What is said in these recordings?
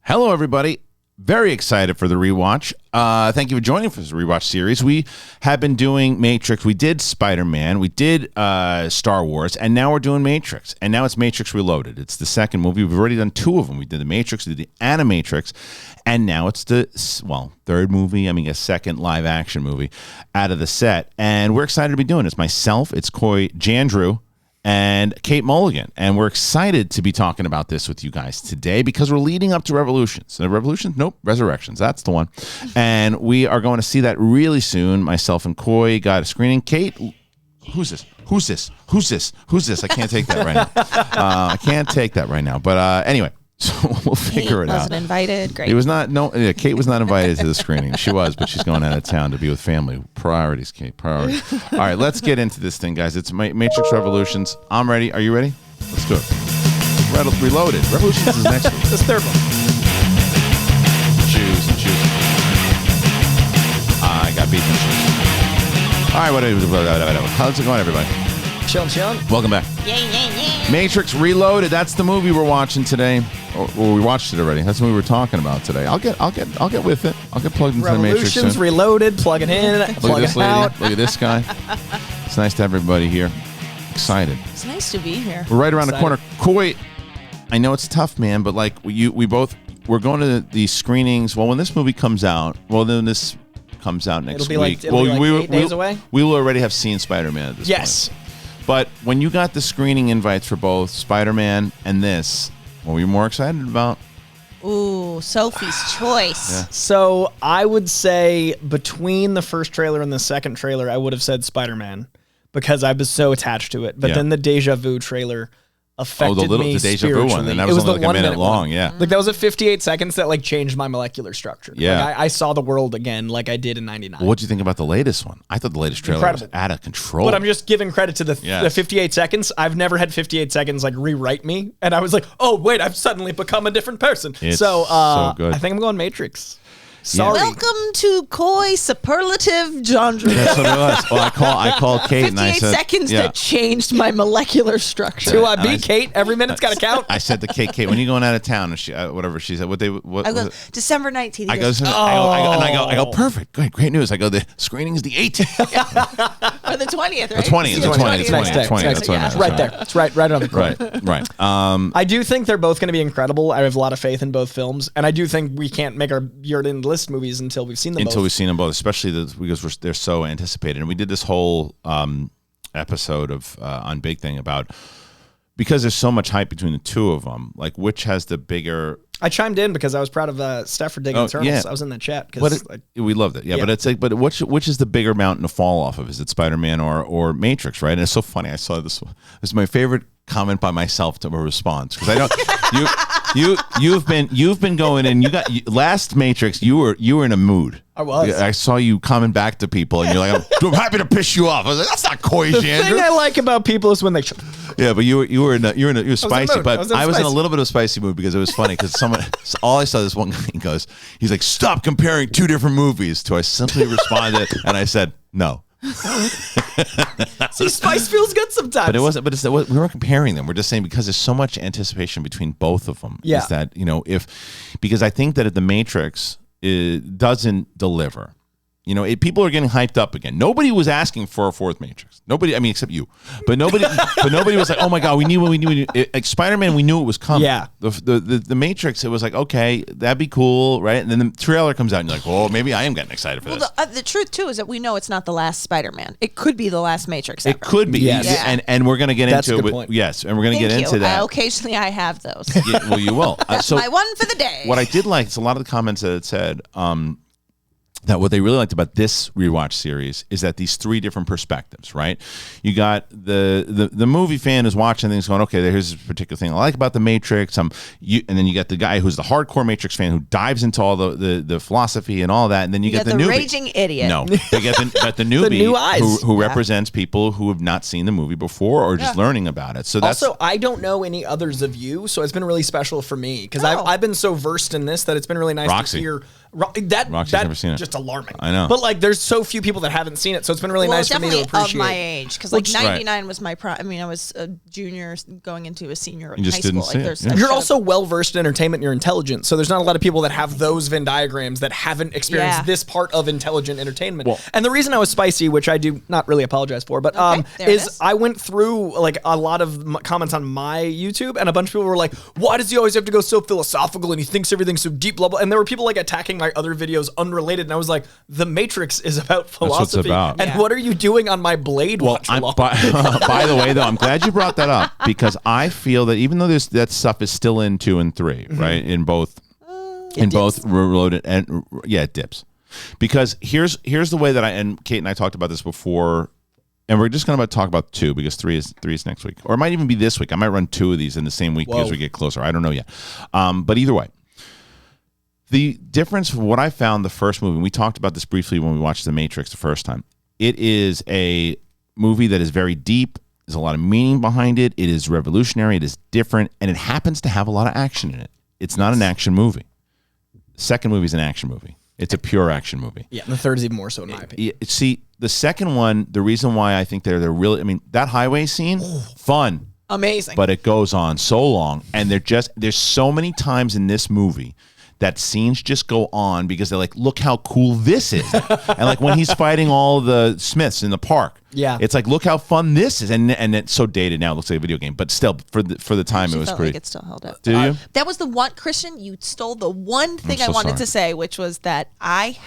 Hello, everybody. Very excited for the rewatch. Thank you for joining for this rewatch series. We have been doing Matrix. We did Spider-Man. We did Star Wars. And now we're doing Matrix. And now it's Matrix Reloaded. It's the second movie. We've already done two of them. We did the Matrix. We did the Animatrix. And now it's the, third movie. I mean, a second live action movie out of the set. And we're excited to be doing this. Myself, it's Coy Jandreau, and Kate Mulligan. And we're excited to be talking about this with you guys today because we're leading up to Revolutions. Revolutions? Nope. Resurrections. That's the one. And we are going to see that really soon. Myself and Coy got a screening. Kate, who's this? Who's this? Who's this? Who's this? I can't take that right now. I can't take that right now. But anyway. So we'll figure it out. Wasn't invited. Great. It was not. No, Kate was not invited to the screening. She was, but she's going out of town to be with family. Priorities, Kate. Priorities. All right, let's get into this thing, guys. It's Matrix Revolutions. I'm ready. Are you ready? Let's do it. Reloaded. Revolutions is next week. This third one. Choose and choose. I got beef and shoes. All right, how's it going, everybody? Chillin'. Welcome back. Yeah. Matrix Reloaded. That's the movie we're watching today. Or we watched it already. That's what we were talking about today. I'll get with it. I'll get plugged into the Matrix soon. Revolutions Reloaded. Plugging in. Look at this lady. Out. Look at this guy. It's nice to have everybody here. Excited. It's nice to be here. We're right around the corner. Coy, I know it's tough, man, but like we're going to the screenings. Well, when this movie comes out, this comes out next week. It'll be like 8 days away. We will already have seen Spider-Man at this point. Yes. But when you got the screening invites for both Spider-Man and this, what were you more excited about? Ooh, Sophie's choice. Yeah. So I would say between the first trailer and the second trailer, I would have said Spider-Man because I was so attached to it. But then the Deja Vu trailer affected me the Deja Vu one, and that was only like a minute long. Yeah, like that was at 58 seconds that like changed my molecular structure. Yeah, like, I saw the world again like I did in '99. Well, what'd you think about the latest one? I thought the latest trailer was out of control. But I'm just giving credit to the 58 seconds. I've never had 58 seconds like rewrite me, and I was like, oh wait, I've suddenly become a different person. It's so good. I think I'm going Matrix. Sorry. Welcome to Coy Superlative Genre. That's what it was. Well, I called Kate and I said 58 seconds that changed my molecular structure. To be Kate, every minute's got to count. I said to Kate, when are you going out of town? And she, whatever she said, what I go, December 19th. I go, perfect, great news. I go, the screening is the 18th. Or the 20th, right? The 20th. That's right there. It's right on the corner. Right. I do think they're both going to be incredible. I have a lot of faith in both films, and I do think we can't make our year-end list movies until we've seen them both, especially because they're so anticipated. And we did this whole episode of on Big Thing about, because there's so much hype between the two of them, like which has the bigger. I chimed in because I was proud of Steph for digging Eternals. Yeah. I was in that chat because we loved it. Yeah, but it's like, but which is the bigger mountain to fall off of? Is it Spider-Man or Matrix? Right? And it's so funny. I saw this. This is my favorite comment by myself to a response because I don't. You've been going and you got last Matrix. You were in a mood. I was. I saw you coming back to people and you're like, I'm happy to piss you off. I was like, that's not Coy Jandreau. The thing I like about people is when they. Yeah, but you were spicy. But I was in a little bit of a spicy mood because it was funny because all I saw this one guy he's like, stop comparing two different movies. I simply responded and I said no. See, spice feels good sometimes. But it wasn't. But we weren't comparing them. We're just saying because there's so much anticipation between both of them. Yeah. Is that because I think that if the Matrix doesn't deliver, people are getting hyped up again. Nobody was asking for a fourth Matrix. Nobody, I mean, except you. But nobody was like, oh my God, we knew. Like Spider-Man, we knew it was coming. Yeah. The Matrix, it was like, okay, that'd be cool, right? And then the trailer comes out and you're like, oh, maybe I am getting excited for this. The truth too is that we know it's not the last Spider-Man. It could be the last Matrix ever. It could be. Yes. Yeah. And we're going to get That's into a good it. point. Yes, and we're going to get into that. Occasionally I have those. Yeah, well, you will. That's my one for the day. What I did like is a lot of the comments that it said, that what they really liked about this rewatch series is that these three different perspectives, right? You got the movie fan who's watching things going, okay, here's this particular thing I like about the Matrix. And then you got the guy who's the hardcore Matrix fan who dives into all the philosophy and all that. And then you get the newbie. Raging idiot. No, they get the newbie the new eyes. who represents people who have not seen the movie before or just learning about it. So that's also, I don't know any others of you, so it's been really special for me because I've been so versed in this that it's been really nice to hear Roxy's never seen it. Just alarming. I know. But like, there's so few people that haven't seen it, so it's been really nice for me to appreciate. Of my age, because like 99 was my prime. I mean, I was a junior going into a senior in high school. Like, You're also well versed in entertainment. You're intelligent, so there's not a lot of people that have those Venn diagrams that haven't experienced this part of intelligent entertainment. Well, and the reason I was spicy, which I do not really apologize for, but is I went through like a lot of comments on my YouTube, and a bunch of people were like, "Why does he always have to go so philosophical and he thinks everything's so deep?" Blah blah. And there were people like attacking my other videos unrelated, and I was like, The Matrix is about philosophy. About. And what are you doing on my Blade watch along? By the way, though, I'm glad you brought that up, because I feel that even though that stuff is still in 2 and 3, right? In both Reloaded and it dips. Because here's the way that and Kate and I talked about this before, and we're just going to talk about 2 because 3 is next week, or it might even be this week. I might run 2 of these in the same week as we get closer. I don't know yet. But either way. The difference from what I found the first movie, and we talked about this briefly when we watched The Matrix the first time, it is a movie that is very deep. There's a lot of meaning behind it. It is revolutionary. It is different. And it happens to have a lot of action in it. It's not an action movie. The second movie is an action movie. It's a pure action movie. Yeah, and the third is even more so in my opinion. See, the second one, the reason why I think they're really, I mean, that highway scene, fun. Amazing. But it goes on so long. And there's so many times in this movie that scenes just go on because they're like, look how cool this is. And like when he's fighting all the Smiths in the park, it's like, look how fun this is. And it's so dated now, it looks like a video game, but still for the time it was pretty. Like it still held up. Do you? That was the one, Kristian, you stole the one thing I wanted to say, which was that I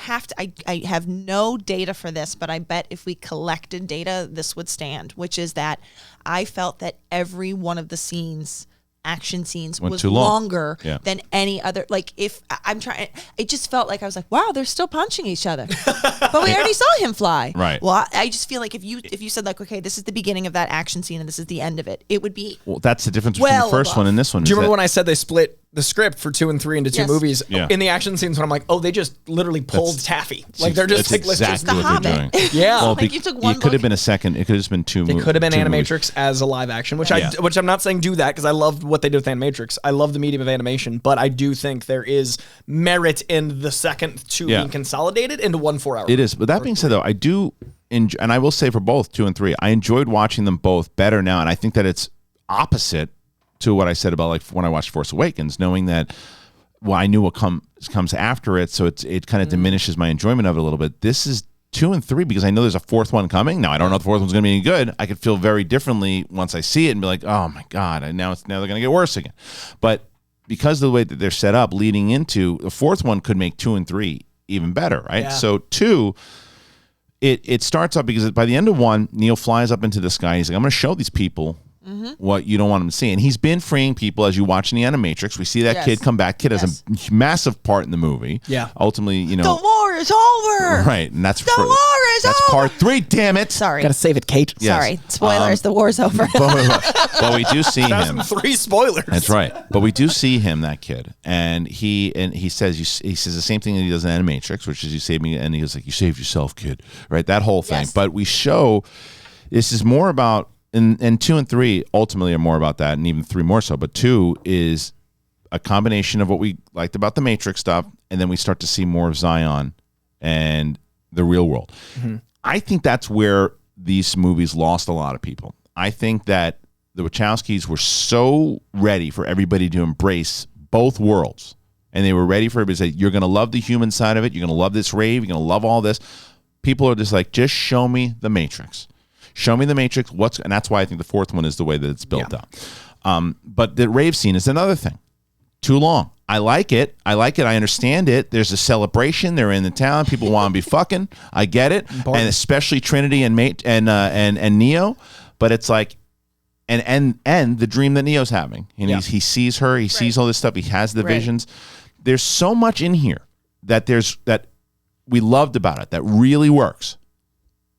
have no data for this, but I bet if we collected data, this would stand, which is that I felt that every one of the action scenes was longer than any other. Like if I'm trying, it just felt like I was like, wow, they're still punching each other, but we already saw him fly. Right. Well, I just feel like if you said like, okay, this is the beginning of that action scene and this is the end of it, it would be. Well, that's the difference between the first one and this one. Do you remember when I said they split the script for 2 and 3 into 2 movies? In the action scenes when I'm like, oh, they just literally pulled Taffy. Like they're just like, exactly what they're doing. Yeah. Well, like you took one. It could have been a second. It could have just been 2 movies. It could have been Animatrix as a live action, which I'm not saying do that because I love what they did with Animatrix. I love the medium of animation, but I do think there is merit in the second 2 being consolidated into 1 4 hour. It is. But that being said, though, I do enjoy, and I will say for both 2 and 3, I enjoyed watching them both better now, and I think that it's opposite to what I said about like when I watched Force Awakens, knowing that I knew what comes after it, so it kind of diminishes my enjoyment of it a little bit. This is 2 and 3 because I know there's a 4th one coming. Now I don't know if the 4th one's going to be any good. I could feel very differently once I see it and be like, oh my god, and now they're going to get worse again. But because of the way that they're set up, leading into the 4th one could make 2 and 3 even better, right? Yeah. So 2. It starts up because by the end of 1, Neo flies up into the sky. He's like, I'm going to show these people what you don't want them to see. And he's been freeing people as you watch in the Animatrix. We see that kid come back. Kid has a massive part in the movie. Yeah. Ultimately, the war is over. Right. And that's war is over. Part 3, damn it. Sorry. Gotta save it, Kate. Yes. Sorry. Spoilers, the war's over. But we do see him. 3 spoilers. That's right. But we do see him, that kid. And he says the same thing that he does in Animatrix, which is you saved me, and he was like, you saved yourself, kid. Right? That whole thing. Yes. But we show this is more about and 2 and 3 ultimately are more about that, and even 3 more so. But 2 is a combination of what we liked about the Matrix stuff, and then we start to see more of Zion and the real world. Mm-hmm. I think that's where these movies lost a lot of people. I think that the Wachowskis were so ready for everybody to embrace both worlds, and they were ready for everybody to say, you're going to love the human side of it, you're going to love this rave, you're going to love all this. People are just like, just show me the Matrix. Show me the Matrix. And that's why I think the 4th one is the way that it's built up. But the rave scene is another thing. Too long. I like it. I understand it. There's a celebration. They're in the town. People want to be fucking. I get it. Important. And especially Trinity and Neo. But it's like, and the dream that Neo's having. And he sees her. He sees all this stuff. He has the visions. There's so much in here that we loved about it that really works.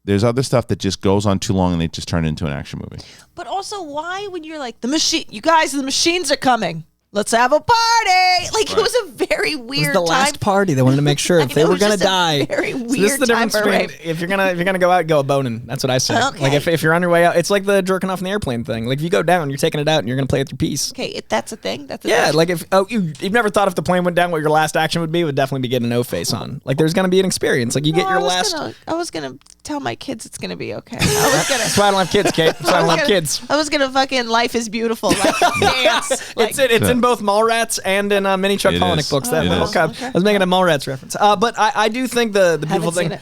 There's other stuff that just goes on too long and they just turn it into an action movie. But also, why when you're like, the machines are coming, let's have a party. Like, it was a very very weird. It was the last party. They wanted to make sure if they were gonna die. Very weird. So this is the difference between if you're gonna go out, go a boning. That's what I say. Okay. Like if you're on your way out, it's like the jerking off in the airplane thing. Like if you go down, you're taking it out and you're gonna play with your piece. Okay, that's a thing. That's a yeah. thing. Like if you've never thought if the plane went down, what your last action would be? Would definitely be getting a no face on. Like there's gonna be an experience. Like you get your last. I was gonna tell my kids it's gonna be okay. That's why I don't have kids, Kate. That's why I don't have kids. I was gonna fucking life is beautiful. Like, dance. Like, it's in both Mallrats and in many Chuck Palahniuk books. That okay. I was making a Mallrats reference. But I do think the beautiful thing.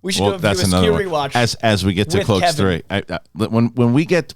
We should do a rewatch as we get to Clerks 3. When we get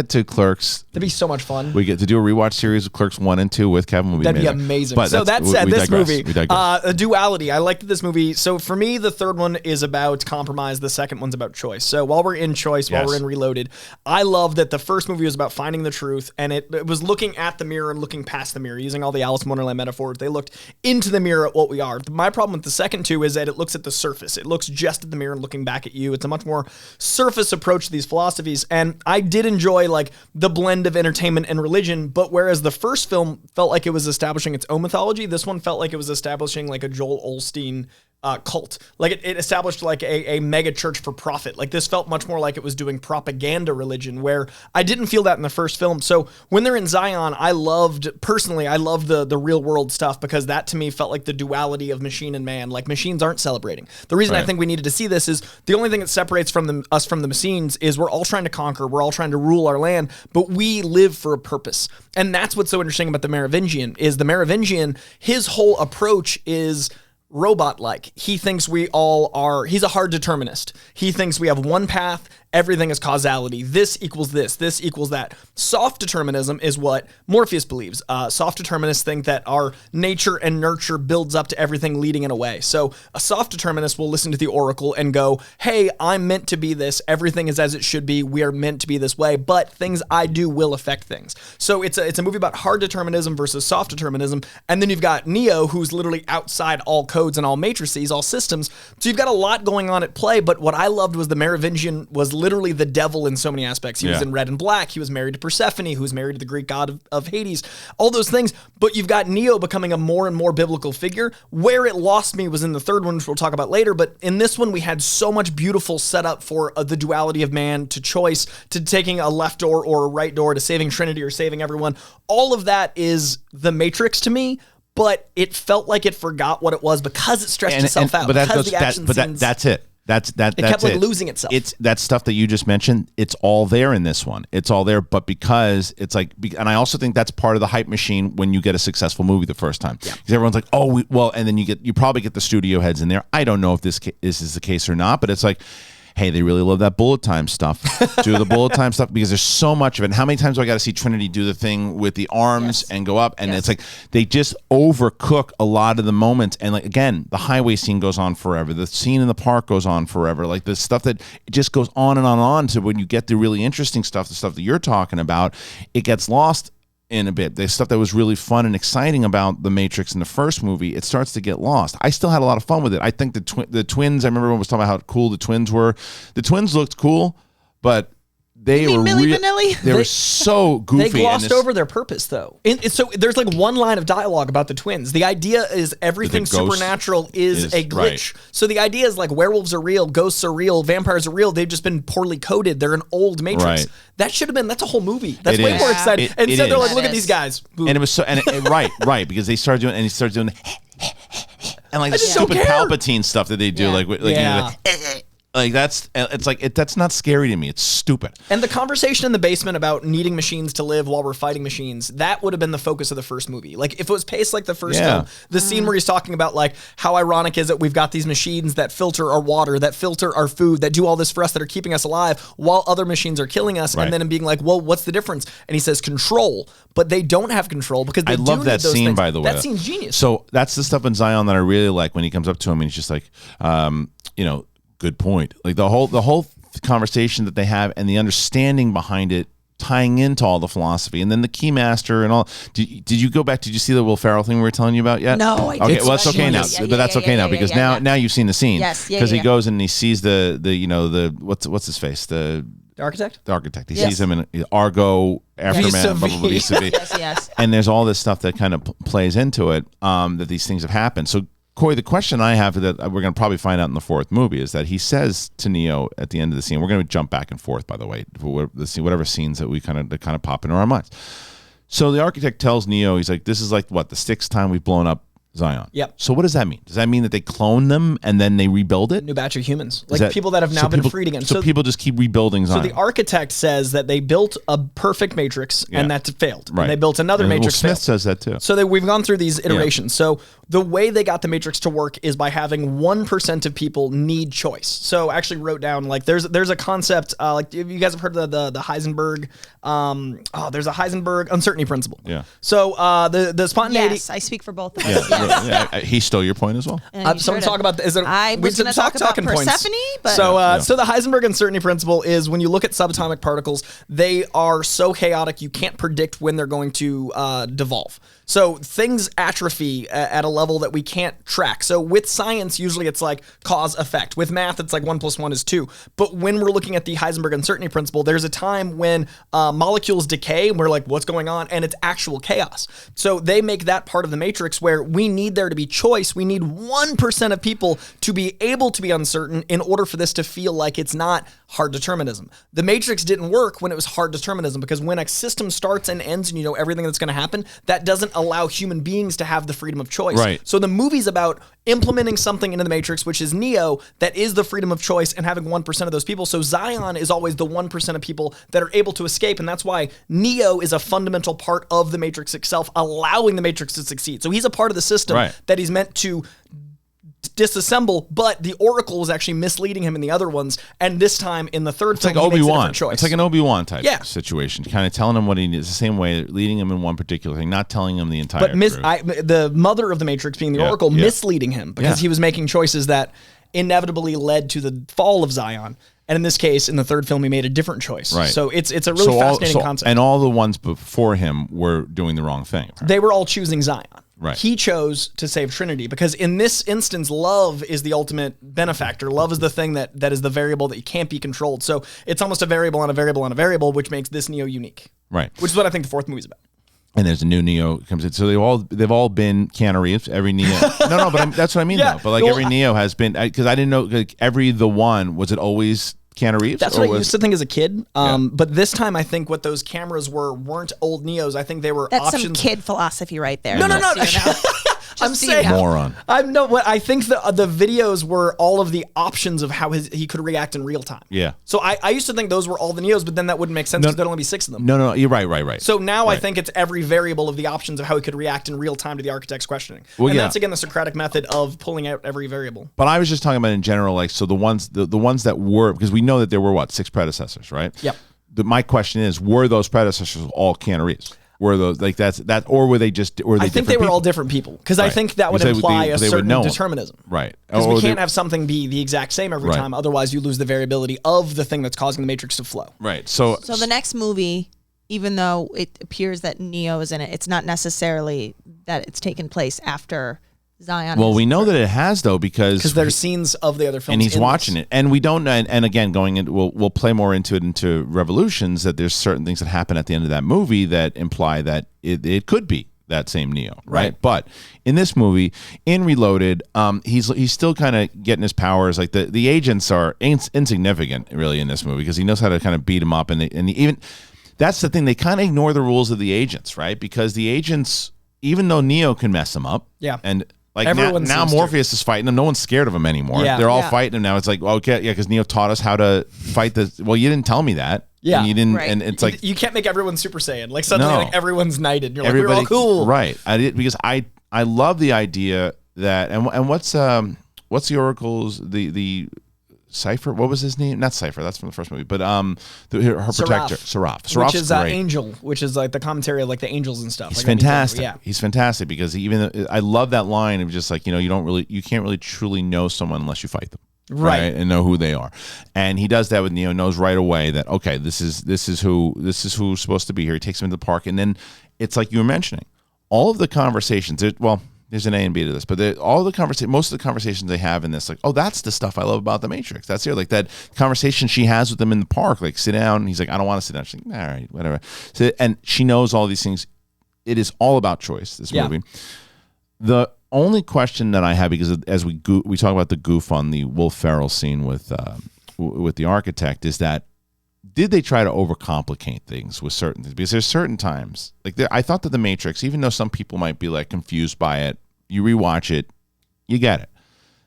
to Clerks, that'd be so much fun. We get to do a rewatch series of Clerks 1 and 2 with Kevin. That'd be amazing. But so that said, this movie, a duality. I liked this movie. So for me, the third one is about compromise. The second one's about choice. So while we're in choice, while we're in Reloaded, I love that the first movie was about finding the truth, and it was looking at the mirror and looking past the mirror, using all the Alice in Wonderland metaphors. They looked into the mirror at what we are. My problem with the second two is that it looks at the surface. It looks just at the mirror and looking back at you. It's a much more surface approach to these philosophies, and I did enjoy like the blend of entertainment and religion, but whereas the first film felt like it was establishing its own mythology, this one felt like it was establishing like a Joel Osteen cult. Like it established like a mega church for profit. Like this felt much more like it was doing propaganda religion, where I didn't feel that in the first film. So when they're in Zion, I loved the real world stuff, because that to me felt like the duality of machine and man. Like machines aren't celebrating. The reason I think we needed to see this is the only thing that separates us from the machines is we're all trying to conquer, we're all trying to rule our land, but we live for a purpose. And that's what's so interesting about the Merovingian, is the Merovingian, his whole approach is robot-like. He thinks he's a hard determinist. He thinks we have one path, everything is causality. This equals this equals that. Soft determinism is what Morpheus believes. Soft determinists think that our nature and nurture builds up to everything leading in a way. So a soft determinist will listen to the oracle and go, hey, I'm meant to be this. Everything is as it should be. We are meant to be this way, but things I do will affect things. So it's a movie about hard determinism versus soft determinism. And then you've got Neo, who's literally outside all codes and all matrices, all systems. So you've got a lot going on at play, but what I loved was the Merovingian was literally the devil in so many aspects. He was in Red and Black. He was married to Persephone, who was married to the Greek god of Hades, all those things. But you've got Neo becoming a more and more biblical figure. Where it lost me was in the third one, which we'll talk about later. But in this one, we had so much beautiful setup for the duality of man to choice, to taking a left door or a right door, to saving Trinity or saving everyone. All of that is the Matrix to me. But it felt like it forgot what it was because it stretched itself out. That's it. It kept like losing itself. It's that stuff that you just mentioned. It's all there in this one. It's all there, but because it's like, and I also think that's part of the hype machine when you get a successful movie the first time. Because everyone's like, and then you probably get the studio heads in there. I don't know if this is the case or not, but it's like, hey, they really love that bullet time stuff. Do the bullet time stuff, because there's so much of it. And how many times do I got to see Trinity do the thing with the arms and go up? And it's like they just overcook a lot of the moments. And like, again, the highway scene goes on forever. The scene in the park goes on forever. Like the stuff that it just goes on and on and on. So when you get the really interesting stuff, the stuff that you're talking about, it gets lost in a bit. The stuff that was really fun and exciting about The Matrix in the first movie, it starts to get lost. I still had a lot of fun with it. I think the twins, I remember everyone was talking about how cool the twins were. The twins looked cool, but they were so goofy. They glossed over their purpose, though. So there's like one line of dialogue about the twins. The idea is everything supernatural is a glitch. Right. So the idea is like werewolves are real, ghosts are real, vampires are real. They've just been poorly coded. They're an old Matrix. Right. That should have been. That's a whole movie. That's way more exciting. Instead, they're like, look at these guys. And it was so. Right, because they started doing, and he started doing, and like the stupid Palpatine stuff that they do, like that's that's not scary to me. It's stupid. And the conversation in the basement about needing machines to live while we're fighting machines, that would have been the focus of the first movie. Like if it was paced like the first film, the scene where he's talking about like how ironic is it we've got these machines that filter our water, that filter our food, that do all this for us, that are keeping us alive while other machines are killing us, and then being like, well, what's the difference? And he says control, but they don't have control because they love that scene things. By the way. That scene's genius. So that's the stuff in Zion that I really like when he comes up to him and he's just like, good point. Like the whole conversation that they have and the understanding behind it, tying into all the philosophy, and then the Keymaster and all. Did you go back? Did you see the Will Ferrell thing we were telling you about yet? No, I didn't. Okay, well that's okay now. But that's okay now because now you've seen the scene. Yes, because he goes and he sees the what's his face, the The architect? The architect. He sees him in Argo, Aftermath, blah, blah, blah, vis-a-vis. Yes. And there's all this stuff that kind of plays into it, that these things have happened. So, Coy, the question I have that we're going to probably find out in the fourth movie is that he says to Neo at the end of the scene, we're going to jump back and forth, by the way, for whatever scenes that we kind of pop into our minds. So the architect tells Neo, he's like, this is like, what, the 6th time we've blown up Zion. Yep. So what does that mean? Does that mean that they clone them and then they rebuild it? New batch of humans. Like people that have now been freed again. So people just keep rebuilding Zion. So the architect says that they built a perfect matrix and that failed. Right. And they built another matrix. Smith says that too. So we've gone through these iterations. Yeah. So the way they got the matrix to work is by having 1% of people need choice. So I actually wrote down, like, there's a concept, like, if you guys have heard of the Heisenberg, there's a Heisenberg uncertainty principle. Yeah. So the spontaneity. Yes, I speak for both of us. Yeah. He stole your point as well. So I'm talking about I was going to talk about Persephone, but so the Heisenberg uncertainty principle is when you look at subatomic particles, they are so chaotic you can't predict when they're going to devolve. So things atrophy at a level that we can't track. So with science, usually it's like cause effect. With math, it's like 1 + 1 is 2. But when we're looking at the Heisenberg uncertainty principle, there's a time when molecules decay and we're like, what's going on? And it's actual chaos. So they make that part of the matrix where we need there to be choice. We need 1% of people to be able to be uncertain in order for this to feel like it's not hard determinism. The matrix didn't work when it was hard determinism, because when a system starts and ends and you know everything that's going to happen, that doesn't allow human beings to have the freedom of choice. Right. So the movie's about implementing something into the matrix, which is Neo, that is the freedom of choice, and having 1% of those people. So Zion is always the 1% of people that are able to escape, and that's why Neo is a fundamental part of the matrix itself, allowing the matrix to succeed. So he's a part of the system that he's meant to disassemble, but the Oracle was actually misleading him in the other ones, and this time in the third film, like Obi-Wan. Choice. It's like an Obi-Wan type situation, kind of telling him what he needs, the same way, leading him in one particular thing, not telling him the entire truth. The mother of the Matrix, being the Oracle, misleading him because he was making choices that inevitably led to the fall of Zion. And in this case, in the third film, he made a different choice. Right. So it's a really fascinating concept. And all the ones before him were doing the wrong thing. Right? They were all choosing Zion. Right. He chose to save Trinity because in this instance, love is the ultimate benefactor. Love is the thing that is the variable that can't be controlled. So it's almost a variable on a variable on a variable, which makes this Neo unique. Right. Which is what I think the fourth movie's about. And there's a new Neo comes in. So they've all been Keanu Reeves. Every Neo. No, but that's what I mean though. But like every Neo has been, because I didn't know, like every the one, was it always Keanu Reeves? That's what I used to think as a kid. But this time, I think what those cameras weren't old Neos. I think they were that's options. Some kid philosophy right there. No. I'm saying moron. I think the videos were all of the options of how he could react in real time. Yeah. So I used to think those were all the Neos, but then that wouldn't make sense because there'd only be 6 of them. No, you're right. So now I think it's every variable of the options of how he could react in real time to the architect's questioning. Well, and that's again the Socratic method of pulling out every variable. But I was just talking about in general, like, so the ones that were, because we know that there were 6 predecessors, right? Yep. My question is, were those predecessors all Keanu Reeves? Were those like that, or were they just? I think they were all different people because I think that would imply a certain determinism, right? Because we can't have something be the exact same every time, otherwise you lose the variability of the thing that's causing the matrix to flow. Right. So the next movie, even though it appears that Neo is in it, it's not necessarily that it's taken place after Zion. Well, we know that it has though because there's scenes of the other films, and he's watching it, and we don't. And again, going in, we'll play more into Revolutions. That there's certain things that happen at the end of that movie that imply that it could be that same Neo, right? But in this movie, in Reloaded, he's still kind of getting his powers. Like the agents are insignificant really in this movie because he knows how to kind of beat him up, and even that's the thing, they kind of ignore the rules of the agents, right? Because the agents, even though Neo can mess them up, and like now Morpheus is fighting them. No one's scared of him anymore. Yeah. They're all fighting him now. It's like, okay, because Neo taught us how to fight this. Well, you didn't tell me that. Yeah, and you didn't. Right. And it's like you can't make everyone Super Saiyan. Like suddenly, like everyone's knighted. You're like, we're all cool, right? Because I love the idea that and what's the Oracle's the Cypher? What was his name? Not Cypher. That's from the first movie. But her protector, Seraph. Which is Angel, which is like the commentary of like the angels and stuff. He's fantastic. Yeah, he's fantastic because I love that line of just like, you can't really truly know someone unless you fight them. Right, and know who they are, and he does that with Neo. Knows right away that okay, this is who's supposed to be here. He takes him to the park, and then it's like you were mentioning, all of the conversations. There's an A and B to this, but most of the conversations they have in this, like, oh, that's the stuff I love about The Matrix. That's here, like that conversation she has with them in the park, like sit down. And he's like, I don't want to sit down. She's like, all right, whatever. So, and she knows all these things. It is all about choice. This movie. The only question that I have, because as we talk about the goof on the Will Ferrell scene with the architect, is that did they try to overcomplicate things with certain things? Because there's certain times, like I thought that The Matrix, even though some people might be like confused by it, you rewatch it, you get it.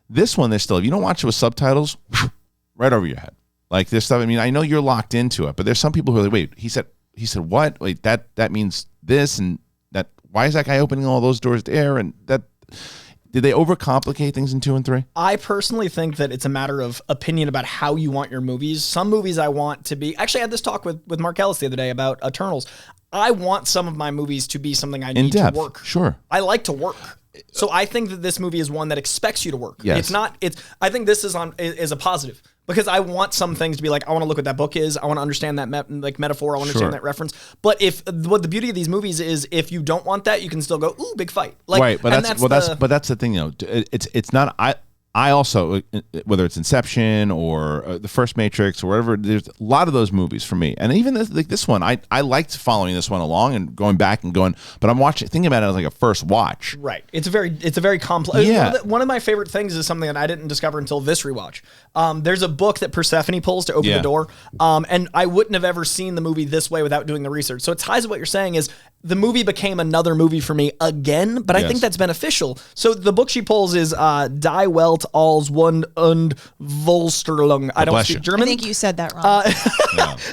This one, there's still, if you don't watch it with subtitles, right over your head. Like this stuff. I mean, I know you're locked into it, but there's some people who are like, wait, he said what? Wait, that means this and that. Why is that guy opening all those doors there? And that. Did they overcomplicate things in 2 and 3? I personally think that it's a matter of opinion about how you want your movies. Some movies I want to be... Actually, I had this talk with Mark Ellis the other day about Eternals. I want some of my movies to be something I need to work. Sure. I like to work. So I think that this movie is one that expects you to work. Yes. I think this is a positive. Because I want some things to be like, I want to look what that book is. I want to understand that metaphor. I want to understand that reference. But what the beauty of these movies is, if you don't want that, you can still go, ooh, big fight. Like, right, but that's the thing. It's not. I also, whether it's Inception or the first Matrix or whatever, there's a lot of those movies for me. And even this one, I liked following this one along and going back and going, but I'm thinking about it as like a first watch. Right. It's a very complex. Yeah. One of my favorite things is something that I didn't discover until this rewatch. There's a book that Persephone pulls to open the door. And I wouldn't have ever seen the movie this way without doing the research. So it ties to what you're saying is the movie became another movie for me again, but I think that's beneficial. So the book she pulls is Die Welt als Wund und Volsterlung. I don't speak German. I think you said that wrong.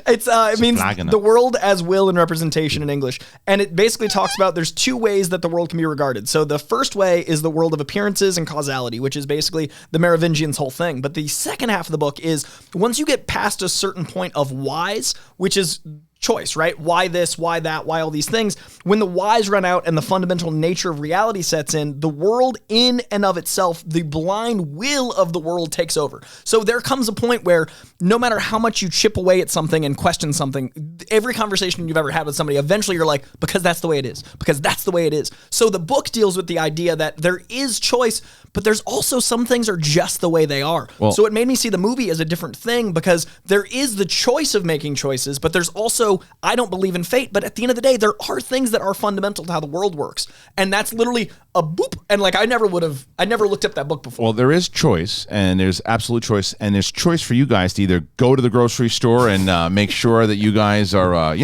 It means the world as will and representation in English. And it basically talks about there's 2 ways that the world can be regarded. So the first way is the world of appearances and causality, which is basically the Merovingians' whole thing. But the second half of the book is once you get past a certain point of whys, which is choice, right? Why this, why that, why all these things? When the whys run out and the fundamental nature of reality sets in, the world in and of itself, the blind will of the world takes over. So there comes a point where no matter how much you chip away at something and question something, every conversation you've ever had with somebody, eventually you're like, because that's the way it is, because that's the way it is. So the book deals with the idea that there is choice, but there's also some things are just the way they are. Well, so it made me see the movie as a different thing because there is the choice of making choices, but there's also, I don't believe in fate, but at the end of the day, there are things that are fundamental to how the world works. And that's literally a boop. And like, I never looked up that book before. Well, there is choice and there's absolute choice. And there's choice for you guys to either go to the grocery store and make sure that you guys are,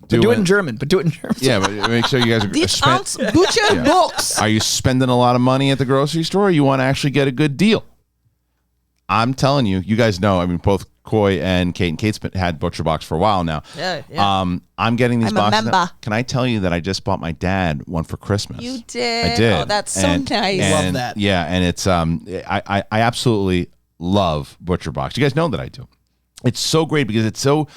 do it in German. Yeah, but make sure you guys are BUTCHERBOX. Are you spending a lot of money at the grocery store? Or you want to actually get a good deal? I'm telling you, you guys know. I mean, both Coy and Kate. And Kate's had ButcherBox for a while now. Yeah. I'm getting these boxes. I'm a member. Can I tell you that I just bought my dad one for Christmas? You did. I did. Oh, that's so nice. Love that. Yeah, and it's I absolutely love ButcherBox. You guys know that I do. It's so great because it's so.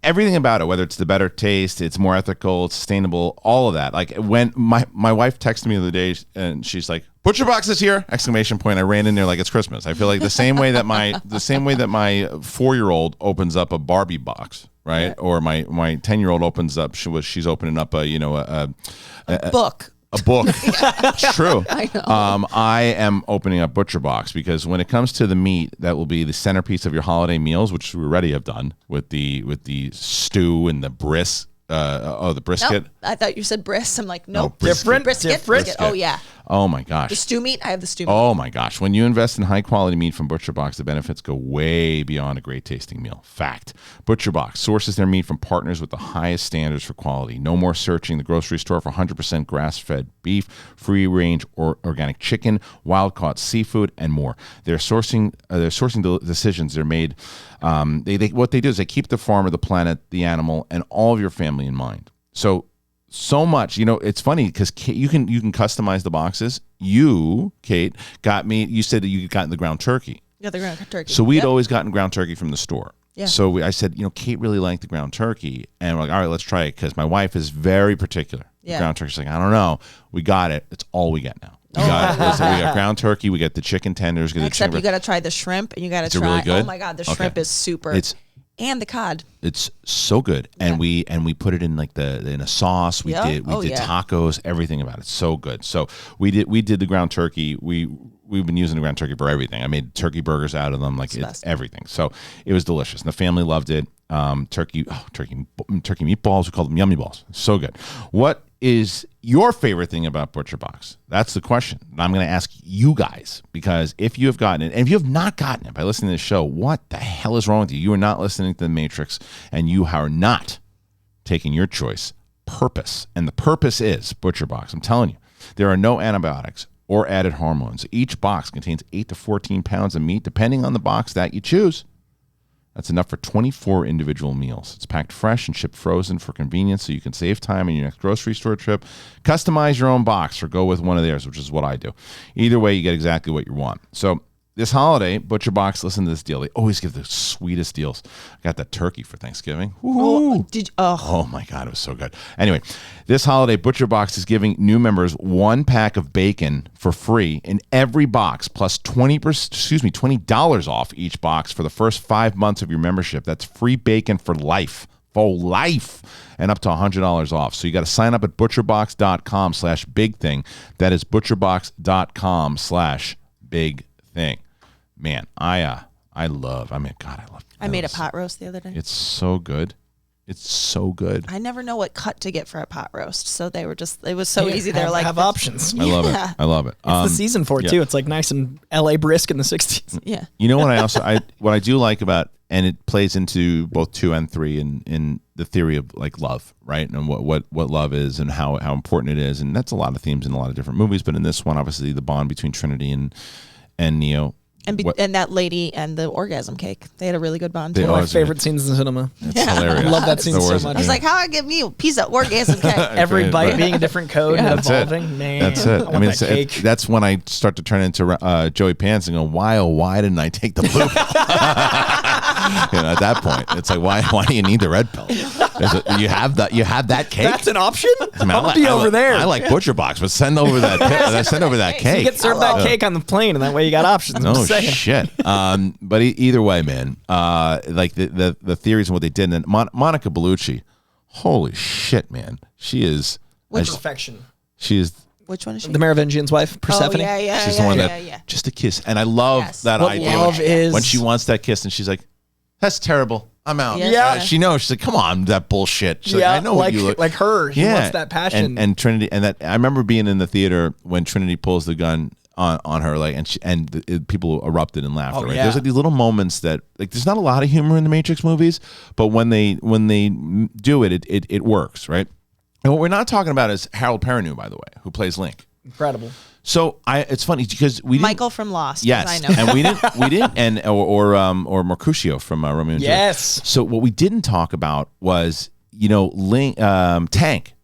Everything about it, whether it's the better taste, it's more ethical, it's sustainable, all of that. Like when my wife texted me the other day and she's like, "ButcherBox is here!" Exclamation point! I ran in there like it's Christmas. I feel like the same way that my 4-year-old opens up a Barbie box, right? Yeah. Or my 10-year-old opens up. She's opening up a book. A book. True. I know. I am opening up ButcherBox because when it comes to the meat, that will be the centerpiece of your holiday meals, which we already have done with the stew and the brisket. The brisket. Nope, I thought you said bris. I'm like, nope. Different. Brisket. Oh, yeah. Oh, my gosh. The stew meat? I have the stew meat. Oh, my gosh. When you invest in high-quality meat from ButcherBox, the benefits go way beyond a great-tasting meal. Fact. ButcherBox sources their meat from partners with the highest standards for quality. No more searching the grocery store for 100% grass-fed beef, free-range or organic chicken, wild-caught seafood, and more. Their sourcing decisions are made. What they do is they keep the farmer, the planet, the animal, and all of your family in mind. So much, it's funny because you can customize the boxes. You, Kate, you said that you got the ground turkey. Yeah, the ground turkey. So we'd always gotten ground turkey from the store. Yeah. So I said, Kate really liked the ground turkey. And we're like, all right, let's try it because my wife is very particular. Yeah. Ground turkey. She's like, I don't know. We got it. It's all we get now. We got ground turkey. We get the chicken tenders. Except you got to try the shrimp and you got to try. Really good? Oh my God, the shrimp is super. And the cod. It's so good, and we put it in like in a sauce. We did tacos, everything about it. So good. So we did the ground turkey. We've been using the ground turkey for everything. I made turkey burgers out of them, like it's everything. So it was delicious, and the family loved it. Turkey meatballs. We called them yummy balls. So good. What is your favorite thing about ButcherBox? That's the question. And I'm going to ask you guys, because if you have gotten it, and if you have not gotten it by listening to this show, what the hell is wrong with you? You are not listening to The Matrix, and you are not taking your choice purpose. And the purpose is ButcherBox. I'm telling you, there are no antibiotics or added hormones. Each box contains 8 to 14 pounds of meat, depending on the box that you choose. That's enough for 24 individual meals. It's packed fresh and shipped frozen for convenience, so you can save time on your next grocery store trip. Customize your own box or go with one of theirs, which is what I do. Either way, you get exactly what you want. So this holiday, ButcherBox, listen to this deal. They always give the sweetest deals. I got that turkey for Thanksgiving. Oh my God, it was so good. Anyway, this holiday, ButcherBox is giving new members 1 pack of bacon for free in every box, plus $20 off each box for the first 5 months of your membership. That's free bacon for life. For life, and up to $100 off. So you got to sign up at butcherbox.com/bigthing. That is butcherbox.com/bigthing. Man, I love. I made a pot roast the other day. It's so good. It's so good. I never know what cut to get for a pot roast, so they were just. It was so easy. They're like have options. I love it. I love it. It's the season for it too. It's like nice and LA brisk in the 60s. Yeah. You know what what I do like about, and it plays into both 2 and 3 in the theory of like love, right? And what love is and how important it is, and that's a lot of themes in a lot of different movies. But in this one, obviously, the bond between Trinity and Neo. And that lady and the orgasm cake. They had a really good bond. One of my favorite scenes in cinema. It's hilarious. I love that scene so much. I was like, how I give me a piece of orgasm cake? Every bite being a different code and evolving. Man, that's it. I mean, that's when I start to turn into Joey Pants and go, why didn't I take the blue pill? At that point, it's like, why do you need the red pill? You have that cake. That's an option. I'll be over there. I like ButcherBox, but send over that cake. You get served that cake on the plane, and that way you got options. No shit. But either way, man, like the theories and what they did, and Monica Bellucci, holy shit, man, she is perfection. She is. Which one is she? The Merovingian's wife, Persephone. Oh, yeah. She's the one that just a kiss, and I love that idea. Love is when she wants that kiss, and she's like, "That's terrible. I'm out." Yeah. She knows. She's like, "Come on, that bullshit." She's like, I know what you look like. Her, he wants that passion. And Trinity, and that I remember being in the theater when Trinity pulls the gun on her, like, and people erupted in laughter. Right? There's like these little moments that, like, there's not a lot of humor in the Matrix movies, but when they do it works, right? And what we're not talking about is Harold Perrineau, by the way, who plays Link. Incredible. So it's funny because we didn't, Michael from Lost. Yes, I know. And we didn't, and or Mercutio from Romeo and Juliet. Yes. So what we didn't talk about was Link, Tank,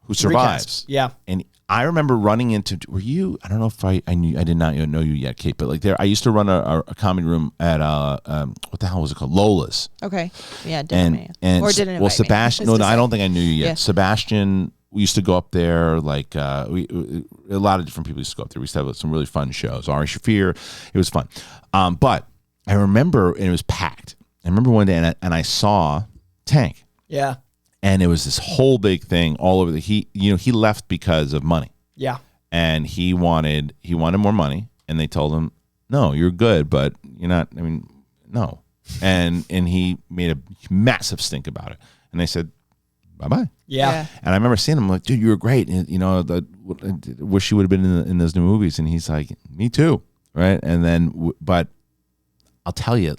who survives. Recast. Yeah. And I remember running into. Were you? I don't know if I knew. I did not know you yet, Kate. But like I used to run a comedy room at what the hell was it called? Lola's. Okay. Yeah. Didn't Sebastian. No, I don't think I knew you yet. Yeah. Sebastian. We used to go up there, like a lot of different people used to go up there. We used to have some really fun shows. Ari Shaffir, it was fun. But I remember, and it was packed. I remember one day, and I saw Tank. Yeah. And it was this whole big thing all over he left because of money. Yeah. And he wanted more money, and they told him, "No, you're good, but you're not. I mean, no." And he made a massive stink about it. And they said, "Bye-bye." Yeah. And I remember seeing him like, "Dude, you were great. And, wish you would have been in those new movies." And he's like, "Me too." Right. And then, but I'll tell you,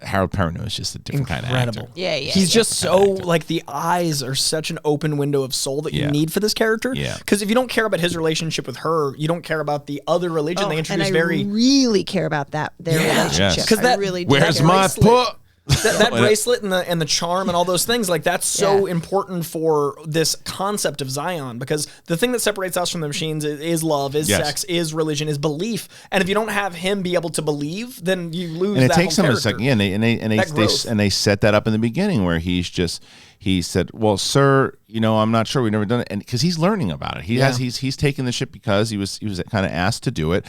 Harold Perrineau is just a different kind of actor. Yeah. He's just so, like, the eyes are such an open window of soul that you need for this character. Yeah. Because if you don't care about his relationship with her, you don't care about the other religion they introduced. And I really care about their relationship. Because that really where's my put? That bracelet and the charm and all those things, like, that's so important for this concept of Zion, because the thing that separates us from the machines is love, is sex, is religion, is belief. And if you don't have him be able to believe, then you lose. And it takes him a second. Yeah, and they set that up in the beginning where he said, "Well, sir, I'm not sure. We've never done it," and because he's learning about it, he's taken the ship because he was kind of asked to do it,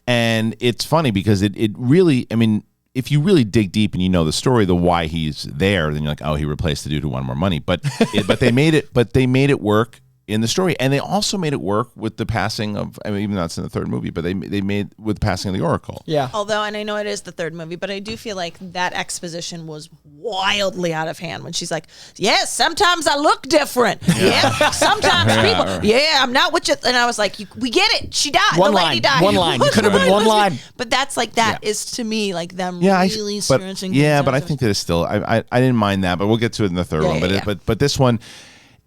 and it's funny because it really, I mean. if you really dig deep and you know the story, the why he's there, then you're like, oh, he replaced the dude who wanted more money. But they made it work in the story, and they also made it work with the passing of. I mean, even though it's in the third movie, but they made with the passing of the Oracle. Yeah. Although, and I know it is the third movie, but I do feel like that exposition was wildly out of hand when she's like, "Yes, sometimes I look different. Yeah, sometimes people. Yeah, I'm not what you." And I was like, "We get it. She died. One the line. lady died. One line. Could have been one line." But that's like that is to me like them really stretching. But I think that it's still. I didn't mind that, but we'll get to it in the third one. But this one.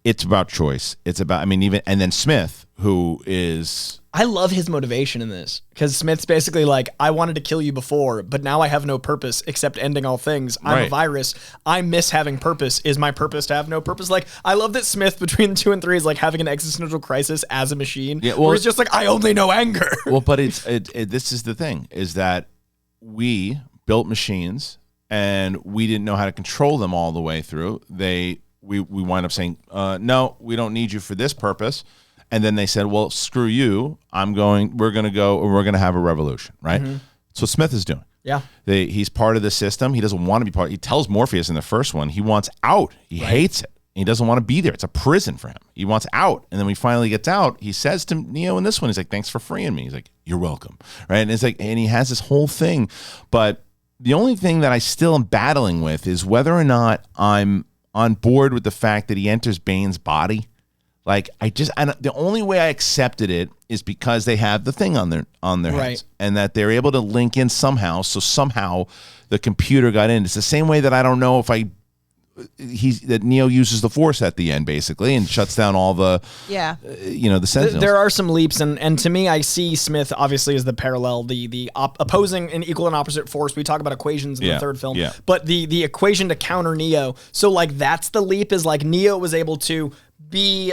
It's about choice. It's about, I mean, even, and then Smith, who is... I love his motivation in this, because Smith's basically like, I wanted to kill you before, but now I have no purpose except ending all things. I'm a virus. I miss having purpose. Is my purpose to have no purpose? Like, I love that Smith between 2 and 3 is like having an existential crisis as a machine. Yeah, where he's just like, I only know anger. Well, but this is the thing, is that we built machines and we didn't know how to control them all the way through. We wind up saying, no, we don't need you for this purpose. And then they said, well, screw you. We're going to have a revolution, right? Mm-hmm. That's what Smith is doing. Yeah. He's part of the system. He doesn't want to be part. He tells Morpheus in the first one, he wants out. He hates it. He doesn't want to be there. It's a prison for him. He wants out. And then when he finally gets out, he says to Neo in this one, he's like, thanks for freeing me. He's like, you're welcome. Right. And it's like, and he has this whole thing. But the only thing that I still am battling with is whether or not I'm on board with the fact that he enters Bane's body. Like, the only way I accepted it is because they have the thing on their heads, and that they're able to link in somehow. So somehow the computer got in. It's the same way that I don't know if that Neo uses the Force at the end, basically, and shuts down all the the Sentinels. There are some leaps, and to me, I see Smith obviously as the parallel, the opposing and equal and opposite force. We talk about equations in the third film, but the equation to counter Neo. So like that's the leap, is like Neo was able to be